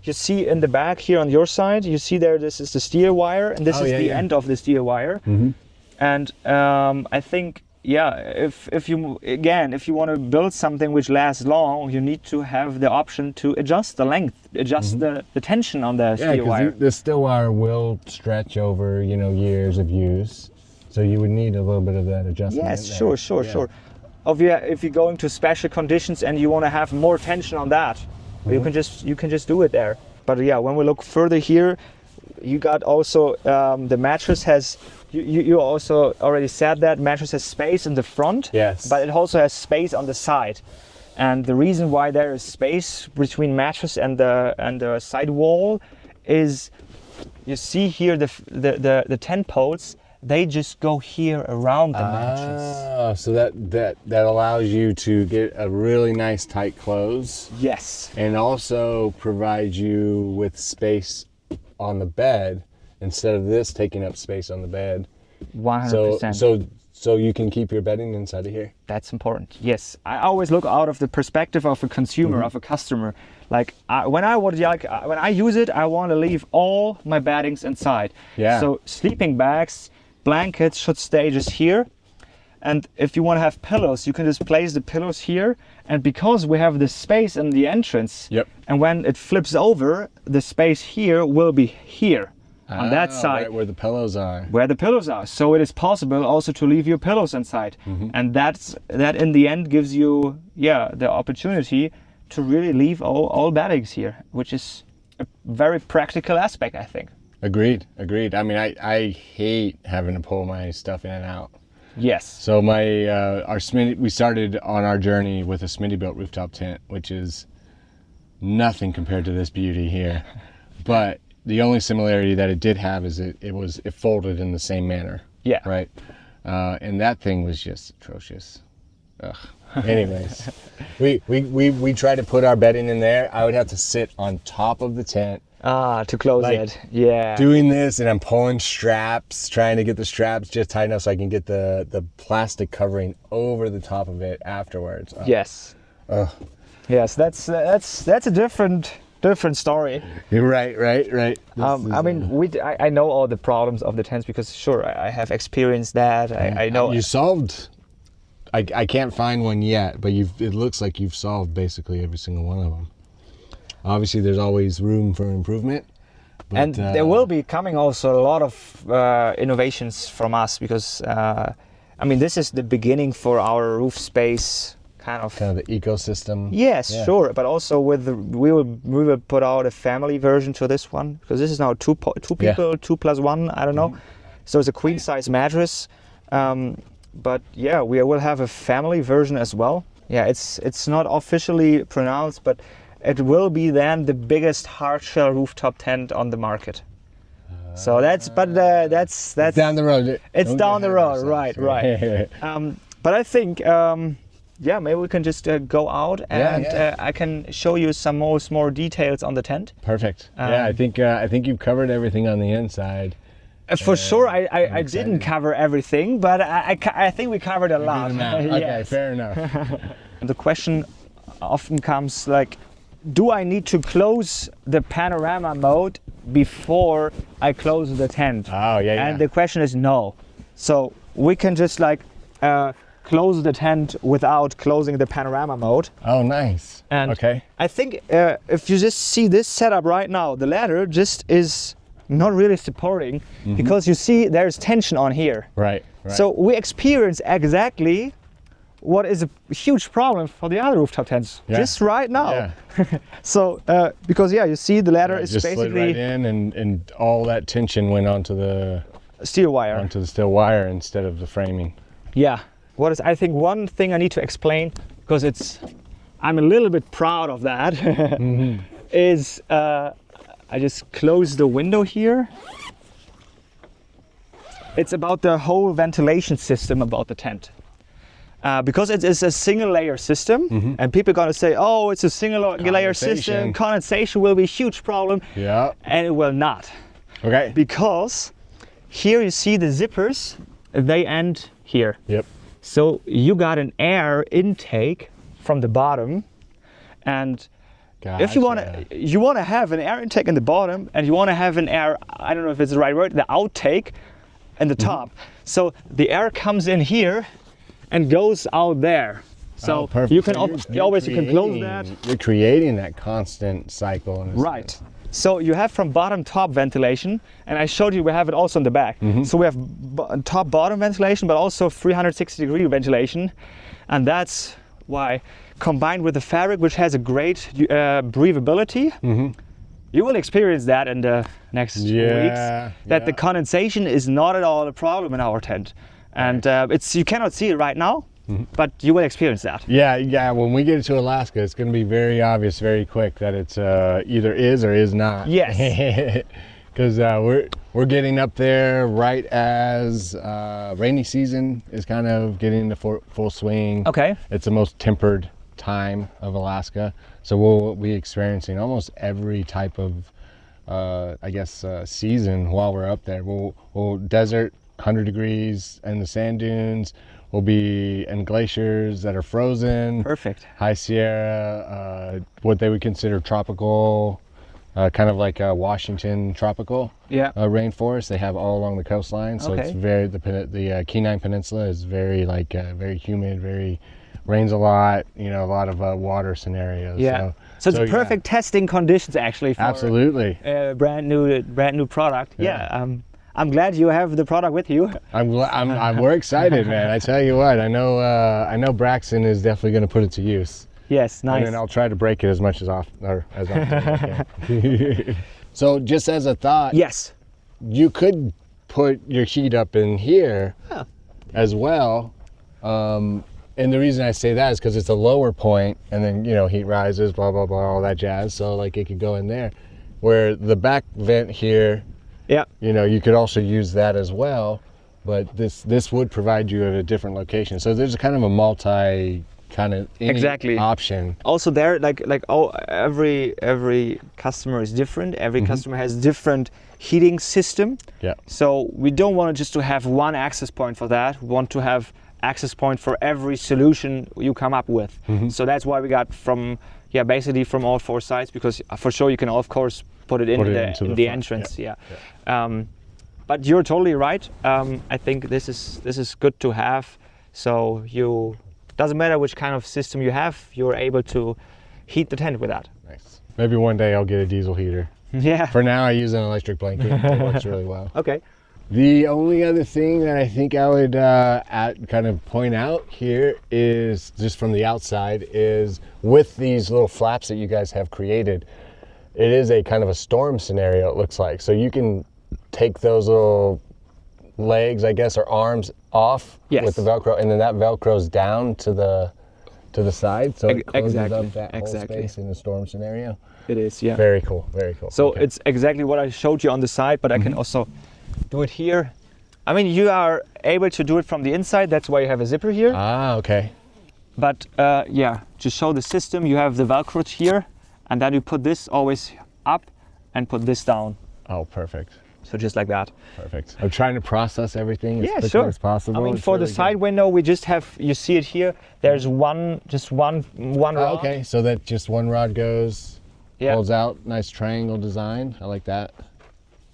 B: you see in the back here on your side, you see there, this is the steer wire, and this is the end of the steer wire. And I think, if you want to build something which lasts long, you need to have the option to adjust the length, adjust the tension on the steer wire.
A: The steer wire will stretch over, years of use. So you would need a little bit of that adjustment.
B: Yes, sure. If you're going to special conditions and you want to have more tension on that, you can just do it there. But yeah, when we look further here, you got also the mattress has. You also already said that mattress has space in the front.
A: Yes.
B: But it also has space on the side, and the reason why there is space between mattress and the side wall is, you see here the tent poles. They just go here around the mattress.
A: So that allows you to get a really nice tight close.
B: Yes.
A: And also provides you with space on the bed instead of this taking up space on the bed.
B: 100%.
A: So you can keep your bedding inside of here.
B: That's important. Yes, I always look out of the perspective of a consumer, of a customer. Like when I use it, I want to leave all my beddings inside.
A: Yeah.
B: So sleeping bags, blankets should stay just here, and if you want to have pillows, you can just place the pillows here, and because we have the space in the entrance, and when it flips over, the space here will be here on that side,
A: right where the pillows are.
B: So it is possible also to leave your pillows inside, and that in the end gives you the opportunity to really leave all beddings here, which is a very practical aspect, I think.
A: Agreed. I mean, I hate having to pull my stuff in and out.
B: Yes.
A: So we started on our journey with a Smitty-built rooftop tent, which is nothing compared to this beauty here. But the only similarity that it did have is it folded in the same manner.
B: Yeah.
A: Right. And that thing was just atrocious. Ugh. Anyways, we tried to put our bedding in there. I would have to sit on top of the tent.
B: To close it. Yeah.
A: Doing this, and I'm pulling straps, trying to get the straps just tight enough so I can get the plastic covering over the top of it afterwards.
B: Yes. Yes, that's a different story.
A: You're right.
B: I mean, I know all the problems of the tents because sure, I have experienced that. I know.
A: You solved. I can't find one yet, but it looks like you've solved basically every single one of them. Obviously, there's always room for improvement. But,
B: and there will be coming also a lot of innovations from us because, I mean, this is the beginning for our ROOFSPACE kind of
A: the ecosystem.
B: Yes, sure. But also we will put out a family version to this one because this is now two people, 2+1. I don't know. So it's a queen size mattress. But yeah, we will have a family version as well. Yeah, it's not officially pronounced, but it will be then the biggest hardshell rooftop tent on the market. So that's down
A: the road.
B: It's down the road, right. But I think, maybe we can just go out and I can show you some more details on the tent.
A: Perfect. I think you've covered everything on the inside.
B: For sure, I didn't cover everything, but I think we covered a lot.
A: Okay, fair enough.
B: The question often comes like, do I need to close the panorama mode before I close the tent?
A: Oh, yeah.
B: And the question is no. So we can just close the tent without closing the panorama mode.
A: Oh, nice.
B: And
A: okay.
B: I think if you just see this setup right now, the ladder just is not really supporting, because you see there's tension on here.
A: Right.
B: So we experience exactly what is a huge problem for the other rooftop tents just right now.
A: Yeah.
B: So because you see the ladder is
A: just
B: basically
A: slid right in, and all that tension went onto the
B: steel wire.
A: Onto the steel wire instead of the framing.
B: Yeah. What is, I think, one thing I need to explain, because I'm a little bit proud of that, is I just close the window here. It's about the whole ventilation system about the tent. Because it is a single layer system, and people are gonna say, oh, it's a single layer system, condensation will be a huge problem.
A: Yeah.
B: And it will not.
A: Okay.
B: Because here you see the zippers, they end here.
A: Yep.
B: So you got an air intake from the bottom, and if you want to have an air intake in the bottom, and you want to have an air, I don't know if it's the right word, the outtake in the top. So the air comes in here and goes out there. So you can always you can close that.
A: You're creating that constant cycle.
B: Right. So you have from bottom top ventilation, and I showed you we have it also in the back. So we have top bottom ventilation, but also 360-degree ventilation, and that's why, combined with the fabric, which has a great breathability, you will experience that in the next weeks. That the condensation is not at all a problem in our tent, and you cannot see it right now. But you will experience that.
A: Yeah. When we get to Alaska, it's going to be very obvious, very quick, that it's either is or is not.
B: Yes.
A: Because we're getting up there right as rainy season is kind of getting into full swing.
B: Okay.
A: It's the most tempered time of Alaska, so we'll be experiencing almost every type of, season while we're up there. We'll desert, 100 degrees, and the sand dunes. We'll be in glaciers that are frozen.
B: Perfect.
A: High Sierra, what they would consider tropical, kind of like Washington tropical rainforest. They have all along the coastline, so it's very the Kenai Peninsula is very very humid, rains a lot. A lot of water scenarios.
B: Yeah. So it's perfect testing conditions actually for
A: absolutely
B: a brand new product. Yeah. I'm glad you have the product with you.
A: We're excited, man. I tell you what, I know Braxton is definitely going to put it to use.
B: Yes, nice.
A: And then I'll try to break it as often as I can. So just as a thought,
B: yes,
A: you could put your heat up in here as well. And the reason I say that is because it's a lower point, and then heat rises, blah blah blah, all that jazz. So it could go in there, where the back vent here.
B: Yeah.
A: You could also use that as well, but this would provide you at a different location. So there's a kind of a multi kind of option.
B: Also there, every customer is different. Every customer has different heating system.
A: Yeah.
B: So we don't want just to have one access point for that. We want to have access point for every solution you come up with. So that's why we got basically from all four sides, because for sure you can of course put it in the entrance. But you're totally right. I think this is good to have. So doesn't matter which kind of system you have, you're able to heat the tent with that.
A: Nice. Maybe one day I'll get a diesel heater.
B: Yeah.
A: For now I use an electric blanket. It works really well.
B: Okay.
A: The only other thing that I think I would kind of point out here is, just from the outside, is with these little flaps that you guys have created, it is a kind of a storm scenario, it looks like. So you can take those little legs, I guess, or arms off with the Velcro, and then that Velcro's down to the side, so it closes up that whole space in the storm scenario.
B: It is, yeah.
A: Very cool, very cool.
B: So it's exactly what I showed you on the side, but I can also do it here. I mean, you are able to do it from the inside, that's why you have a zipper here.
A: Ah, okay.
B: But to show the system, you have the Velcro here, and then you put this always up and put this down.
A: Oh, perfect.
B: So just like that.
A: Perfect. I'm trying to process everything as quickly as possible.
B: I mean, for the side window, we just have, you see it here, there's one rod.
A: Okay, so that just one rod goes, holds out, nice triangle design. I like that.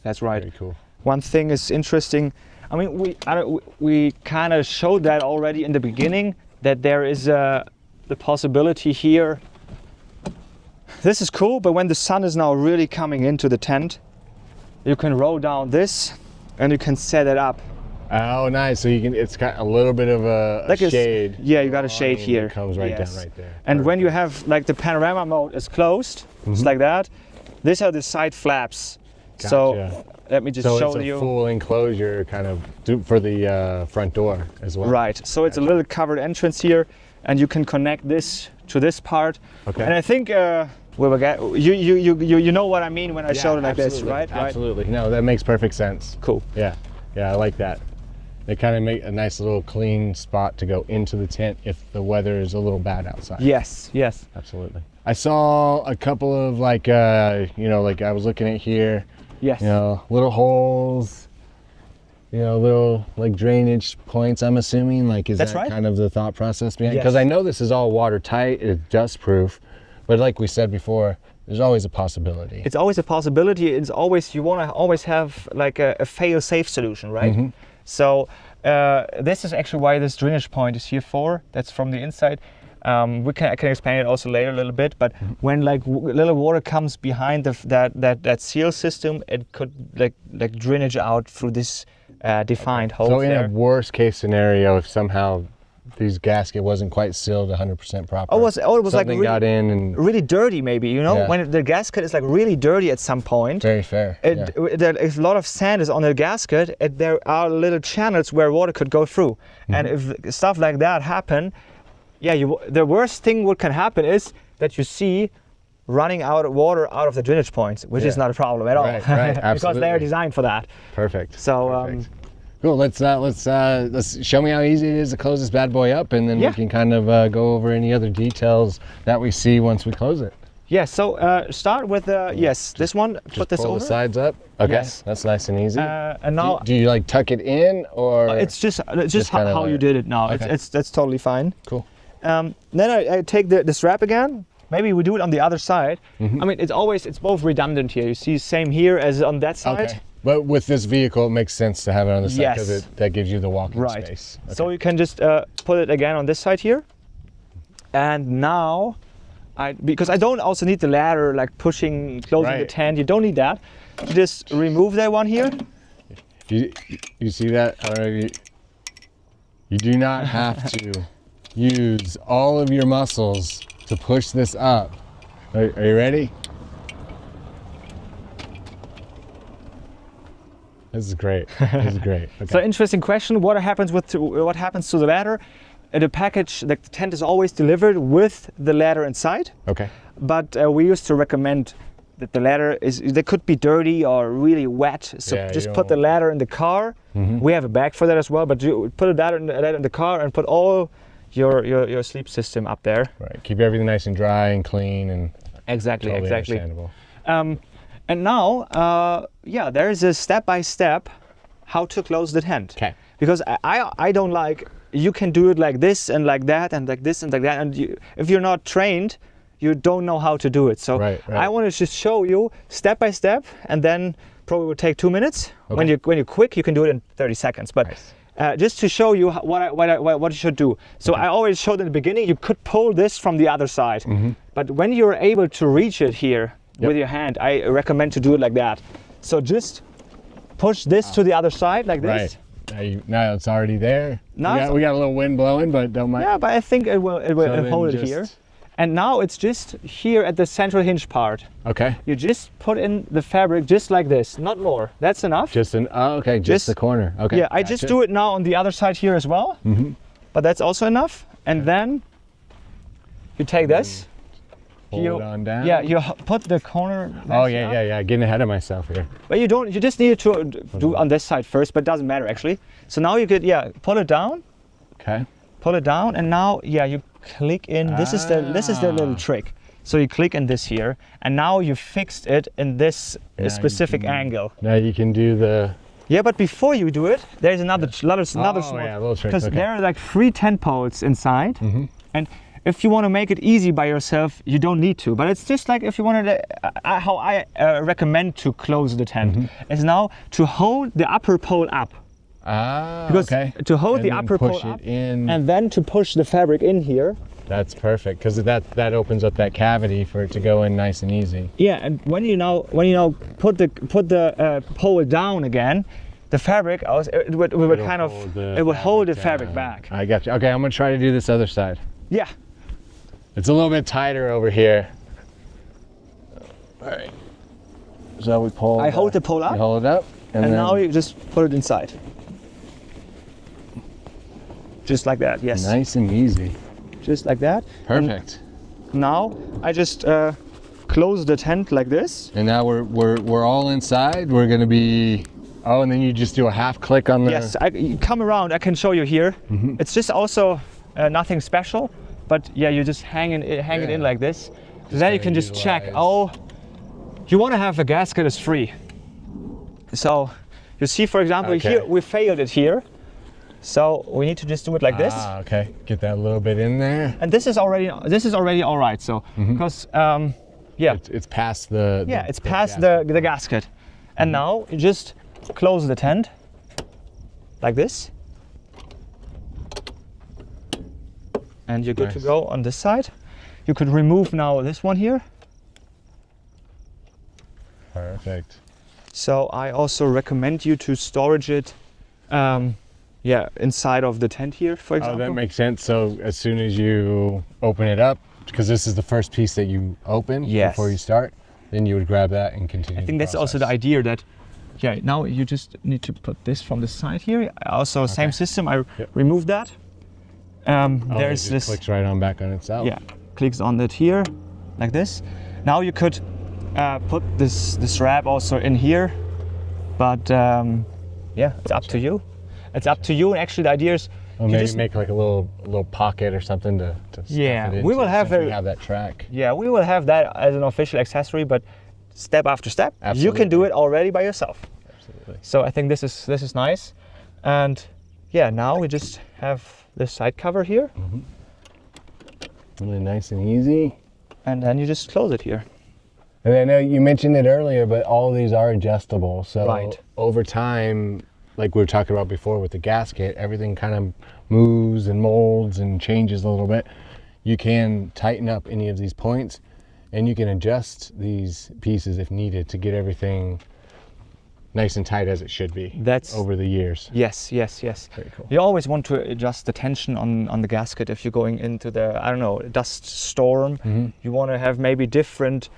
B: That's right.
A: Very cool.
B: One thing is interesting. I mean, we kind of showed that already in the beginning, that there is the possibility here. This is cool, but when the sun is now really coming into the tent, you can roll down this and you can set it up.
A: Oh, nice. So you can, it's got a little bit of a
B: Like
A: shade.
B: Yeah, you got a shade
A: awning
B: here.
A: that comes right
B: Yes.
A: down right there.
B: And when you have like the panorama mode is closed, just like that, these are the side flaps. So
A: Gotcha.
B: let me just
A: So
B: show
A: it's a
B: you.
A: full enclosure kind of for the front door as well.
B: Right. So it's a little covered entrance here, and you can connect this to this part.
A: Okay.
B: And I think we will get you know what I mean when I showed it like this, right?
A: Absolutely. No, that makes perfect sense.
B: Cool.
A: Yeah. Yeah, I like that. They kind of make a nice little clean spot to go into the tent if the weather is a little bad outside.
B: Yes. Yes.
A: Absolutely. I saw a couple of like, like I was looking at here,
B: Yes.
A: little holes, little like drainage points, I'm assuming. Like, is
B: That's
A: that
B: right.
A: kind of the thought process behind it?
B: Yes.
A: Because I know this is all watertight, it's dust proof, but like we said before, there's always a possibility.
B: It's always a possibility. It's always, you want to always have like a fail-safe solution, right? So this is actually why this drainage point is here for. That's from the inside. I can explain it also later a little bit. But when like little water comes behind that seal system, it could like drainage out through this defined hole.
A: So in
B: there.
A: a worst case scenario, if somehow these gasket wasn't quite sealed 100% proper,
B: it was like
A: something
B: really,
A: got in and
B: really dirty, maybe,
A: Yeah.
B: when the gasket is like really dirty at some point.
A: very fair.
B: There is a lot of sand is on the gasket, and there are little channels where water could go through. And if stuff like that happen, the worst thing what can happen is that you see running out of water out of the drainage points, which is not a problem at all.
A: Right,
B: because
A: absolutely.
B: they are designed for that.
A: Perfect.
B: So
A: Perfect. Cool. Let's show me how easy it is to close this bad boy up, and then we can kind of go over any other details that we see once we close it.
B: so start with this one.
A: Just
B: put this
A: pull
B: over.
A: the sides up. Okay.
B: Yes.
A: That's nice and easy.
B: And now
A: do you like tuck it in, or
B: it's just
A: kinda
B: how you
A: like-
B: did it now.
A: Okay.
B: That's totally fine.
A: cool?
B: Then I take the strap again. Maybe we do it on the other side. I mean, it's both redundant here. You see, same here as on that side.
A: Okay. But with this vehicle, it makes sense to have it on the side
B: Yes.
A: because that gives you the walking
B: Right.
A: space. Okay.
B: So you can just put it again on this side here. And now, because I don't also need the ladder like closing the
A: Right.
B: tent. You don't need that. You just remove that one here.
A: You see that? I don't know if you do not have to use all of your muscles to push this up. Are you ready? This is great. This is great. Okay.
B: So interesting question. What happens to the ladder? The package, the tent is always delivered with the ladder inside.
A: Okay.
B: But we used to recommend that the ladder they could be dirty or really wet. So
A: Yeah,
B: just
A: you
B: put the
A: don't-
B: ladder in the car. We have a bag for that as well. But you put that in the car and put all your sleep system up there.
A: Right. Keep everything nice and dry and clean and
B: Exactly.
A: totally understandable.
B: And now, there is a step-by-step how to close the tent.
A: Okay.
B: Because I don't like, you can do it like this and like that and like this and like that. And if you're not trained, you don't know how to do it. So
A: Right.
B: I want to just show you step by step, and then probably will take 2 minutes.
A: Okay.
B: When you're quick, you can do it in 30 seconds. But
A: Nice.
B: just to show you what you should do. So I always showed in the beginning, you could pull this from the other side. But when you're able to reach it here with your hand, I recommend to do it like that. So just push this to the other side like this.
A: Right. Now it's already there.
B: Now
A: we got a little wind blowing, but don't mind.
B: Yeah, but I think it will
A: So then
B: hold it
A: just-
B: here. And now it's just here at the central hinge part.
A: Okay.
B: You just put in the fabric just like this, not more. That's enough.
A: Just just the corner. Okay.
B: Yeah, I just do it now on the other side here as well. But that's also enough. And then you take this.
A: Pull it on down.
B: Yeah, you put the corner.
A: Oh
B: mesh
A: yeah,
B: up.
A: yeah. Getting ahead of myself here.
B: But you don't. You just need to do on this side first, but it doesn't matter actually. So now you could pull it down.
A: Okay.
B: Pull it down, and now you click in. This is the little trick. So you click in this here, and now you fixed it in this
A: you
B: specific
A: can-
B: angle.
A: Now you can do the.
B: Yeah, but before you do it, there's another
A: Oh,
B: small.
A: yeah, little trick,
B: Because
A: okay.
B: there are like 3 tent poles inside, and if you want to make it easy by yourself, you don't need to. But it's just like if you wanted to, how I recommend to close the tent is now to hold the upper pole up.
A: Ah.
B: Because
A: okay.
B: to hold
A: And
B: the
A: then
B: upper
A: push
B: pole
A: it
B: up
A: in.
B: and then to push the fabric in here,
A: That's perfect, because that opens up that cavity for it to go in nice and easy.
B: Yeah, and when you now put the pole down again, the fabric it would kind of hold the fabric back.
A: I got you. Okay, I'm gonna try to do this other side.
B: Yeah.
A: It's a little bit tighter over here. All right. So we pull.
B: I hold the pole up.
A: You hold it up, and then
B: now you just put it inside. Just like that. Yes.
A: Nice and easy.
B: Just like that.
A: Perfect.
B: And now I just close the tent like this.
A: And now we're all inside. We're gonna be. Oh, and then you just do a half click on the.
B: Yes, you come around. I can show you here.
A: Mm-hmm.
B: It's just also nothing special, but yeah, you just hang it in like this. Then you can just check. Oh, you want to have a gasket is free. So you see, for example, here we failed it here. So we need to just do it like this.
A: Ah, okay. Get that little bit in there.
B: And this is already all right. So because yeah,
A: it's past the
B: it's past the gasket, and now you just close the tent like this, and you're good to go on this side. You could remove now this one here.
A: Perfect.
B: So I also recommend you to storage it inside of the tent here, for example.
A: Oh, that makes sense. So as soon as you open it up, because this is the first piece that you open before you start, then you would grab that and continue.
B: I think that's also the idea that, now you just need to put this from the side here. Also, same system, I remove that. There's
A: this clicks right on back on itself.
B: Yeah, clicks on it here, like this. Now you could put this wrap also in here, but it's up to you. It's up to you, and actually the idea is
A: maybe make like a little pocket or something to stuff it into,
B: we will have
A: that track.
B: Yeah, we will have that as an official accessory, but step after step, you can do it already by yourself.
A: Absolutely.
B: So I think this is nice, and now we just have this side cover here.
A: Mm-hmm. Really nice and easy.
B: And then you just close it here.
A: And I know you mentioned it earlier, but all of these are adjustable. So over time, like we were talking about before with the gasket, everything kind of moves and molds and changes a little bit. You can tighten up any of these points, and you can adjust these pieces if needed to get everything nice and tight as it should be. That's over the years.
B: Yes.
A: Very cool.
B: You always want to adjust the tension on the gasket if you're going into the, I don't know, dust storm.
A: Mm-hmm.
B: You want to have maybe different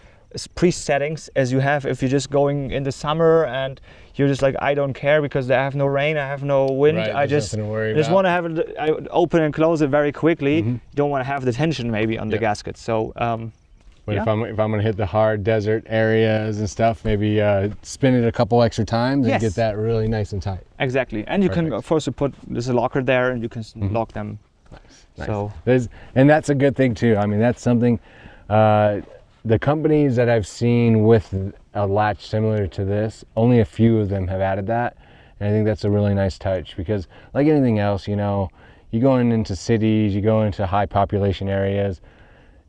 B: pre-settings as you have if you're just going in the summer and you're just like, I don't care because I have no rain, I have no wind. I just want to have it, I open and close it very quickly. You don't want to have the tension maybe on the gasket. So
A: but if I'm gonna hit the hard desert areas and stuff, maybe spin it a couple extra times and get that really nice and tight.
B: Exactly, and you can of course put there's a locker there and you can lock them.
A: Nice.
B: So
A: and that's a good thing too. I mean, that's something. The companies that I've seen with a latch similar to this, only a few of them have added that, and I think that's a really nice touch because, like anything else, you going into cities, you go into high population areas.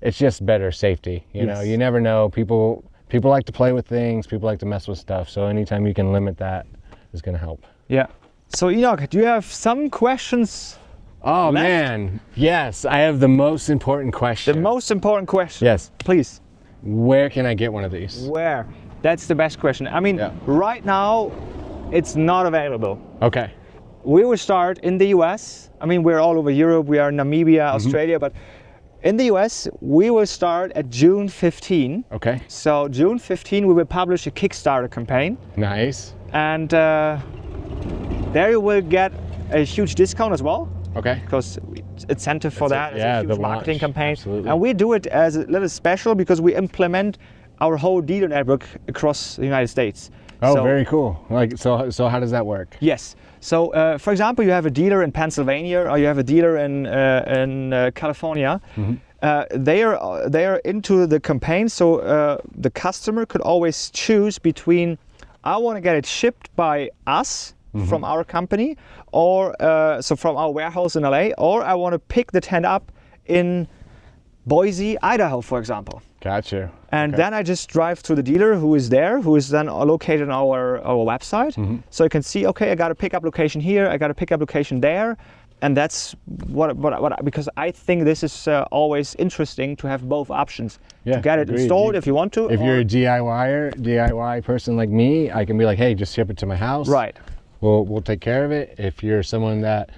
A: It's just better safety, you know. You never know. People like to play with things. People like to mess with stuff. So anytime you can limit that is going to help.
B: Yeah. So Enoch, do you have some questions?
A: Oh man, yes. I have the most important question.
B: The most important question.
A: Yes.
B: Please.
A: Where can I get one of these?
B: Where? That's the best question. I mean, right now, it's not available.
A: Okay.
B: We will start in the US. I mean, we're all over Europe. We are in Namibia, Australia, but in the US, we will start at June 15.
A: Okay.
B: So June 15, we will publish a Kickstarter campaign.
A: Nice.
B: And there you will get a huge discount as well.
A: Okay.
B: Because incentive for that is a huge marketing campaign.
A: Absolutely.
B: And we do it as a little special because we implement our whole dealer network across the United States.
A: Oh, very cool. Like, so how does that work?
B: Yes. So, for example, you have a dealer in Pennsylvania or you have a dealer in California. They are into the campaign, so the customer could always choose between, I want to get it shipped by us from our company, or so from our warehouse in LA, or I want to pick the tent up in Boise, Idaho, for example.
A: Gotcha.
B: And then I just drive to the dealer who is there, who is then located on our website. So you can see, okay, I got a pickup location here, I got a pickup location there, and that's what because I think this is always interesting to have both options.
A: Yeah,
B: to get it
A: agreed.
B: installed if you want to.
A: If you're a DIY person like me, I can be like, hey, just ship it to my house.
B: Right.
A: We'll take care of it. If you're someone that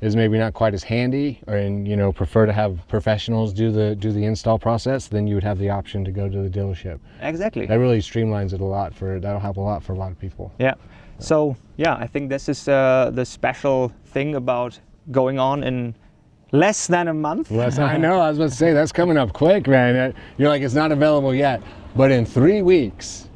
A: is maybe not quite as handy, and prefer to have professionals do the install process, then you would have the option to go to the dealership.
B: Exactly.
A: That really streamlines it a lot. That'll help a lot for a lot of people.
B: Yeah. So yeah, I think this is the special thing about going on in less than a month.
A: I know. I was about to say that's coming up quick, man. You're like, it's not available yet, but in 3 weeks,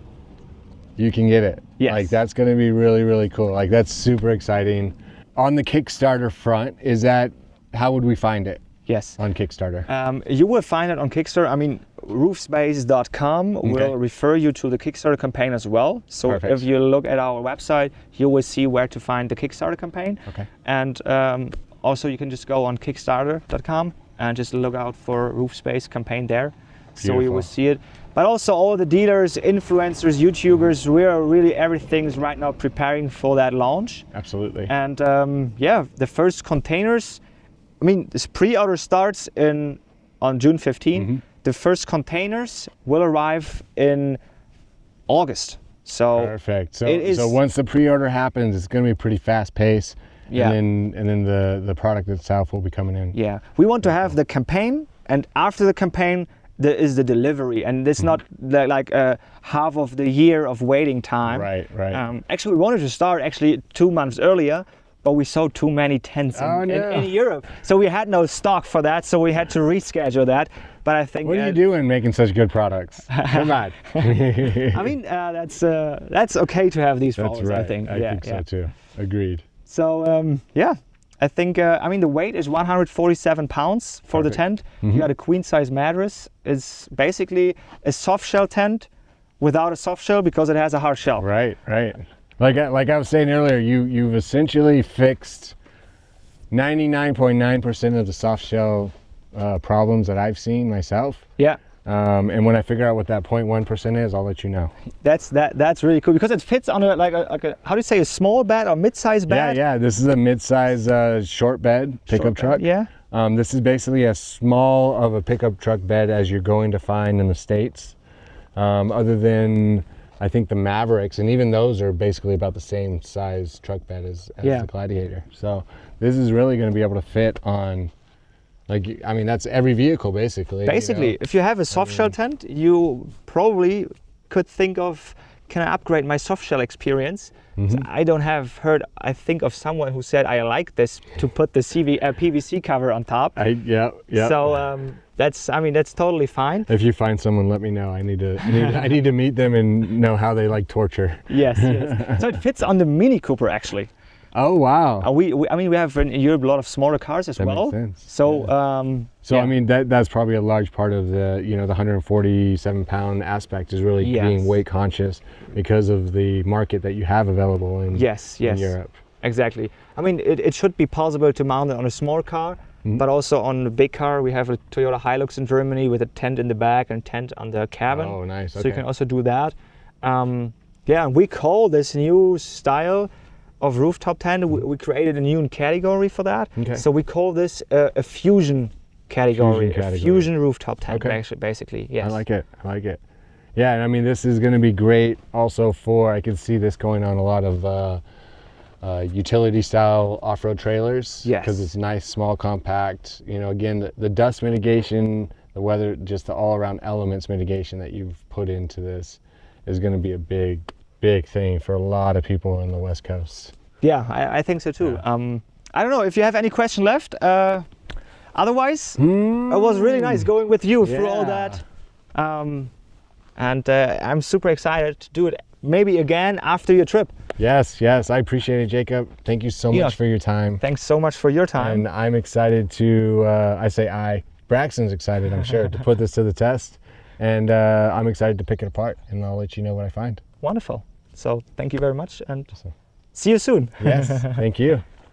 A: you can get it.
B: Yes.
A: Like that's going to be really, really cool. Like that's super exciting. On the Kickstarter front, how would we find it?
B: Yes.
A: On Kickstarter.
B: You will find it on Kickstarter. I mean, roofspace.com will refer you to the Kickstarter campaign as well. So
A: Perfect.
B: if you look at our website, you will see where to find the Kickstarter campaign.
A: Okay.
B: And also you can just go on Kickstarter.com and just look out for RoofSpace campaign there. So you will see it. But also all the dealers, influencers, YouTubers, everything's right now preparing for that launch.
A: Absolutely.
B: And the first containers, I mean, this pre-order starts on June 15.
A: Mm-hmm.
B: The first containers will arrive in August. So
A: perfect. So once the pre-order happens, it's going to be pretty fast paced.
B: Yeah.
A: And then the product itself will be coming in.
B: Yeah. We want to have the campaign, and after the campaign, there is the delivery, and it's not like half of the year of waiting time.
A: Right.
B: Actually, we wanted to start 2 months earlier, but we sold too many tents in Europe, so we had no stock for that. So we had to reschedule that. But I think
A: what are you doing making such good products? Come on.
B: I mean, that's okay to have these followers.
A: Right.
B: I think.
A: I think so too. Agreed.
B: So I think the weight is 147 pounds for the tent. You got a queen size mattress. It's basically a soft shell tent without a soft shell because it has a hard shell.
A: Right. Like I was saying earlier, you've essentially fixed 99.9% of the soft shell problems that I've seen myself.
B: Yeah.
A: And when I figure out what that 0.1% is, I'll let you know.
B: That's really cool because it fits on a how do you say, a small bed or mid-size bed?
A: Yeah. This is a mid-size short bed pickup truck.
B: Yeah.
A: This is basically as small of a pickup truck bed as you're going to find in the States. Other than I think the Mavericks, and even those are basically about the same size truck bed as the Gladiator. So this is really going to be able to fit on. That's every vehicle basically.
B: If you have a soft shell tent, you probably could think of, can I upgrade my soft shell experience? So I don't have heard, I think of someone who said, I like this to put the PVC cover on top.
A: Yeah.
B: So that's totally fine.
A: If you find someone, let me know. I need to meet them and know how they like torture.
B: Yes. So it fits on the Mini Cooper actually.
A: Oh wow!
B: We have in Europe a lot of smaller cars as well.
A: Makes sense.
B: So
A: I mean that's probably a large part of the the 147-pound aspect is really being weight conscious because of the market that you have available in Europe.
B: Exactly. I mean it should be possible to mount it on a small car, but also on a big car. We have a Toyota Hilux in Germany with a tent in the back and tent on the cabin.
A: Oh nice. Okay.
B: So you can also do that. We call this new style of rooftop tent, we created a new category for that.
A: Okay.
B: So we call this a fusion category. A fusion rooftop tent, basically. Yes.
A: I like it. Yeah, and I mean this is going to be great also for, I can see this going on a lot of utility style off-road trailers.
B: Yes.
A: Because it's nice, small, compact. Again, the dust mitigation, the weather, just the all-around elements mitigation that you've put into this is going to be a big thing for a lot of people on the West Coast.
B: Yeah, I think so too. Yeah. I don't know if you have any question left. Otherwise, it was really nice going with you through all that. And I'm super excited to do it maybe again after your trip.
A: Yes, I appreciate it, Jacob. Thank you so much for your time.
B: Thanks so much for your time.
A: And I'm excited to, Braxton's excited, I'm sure, to put this to the test. And I'm excited to pick it apart, and I'll let you know what I find.
B: Wonderful. So thank you very much, and see you soon.
A: Yes, thank you.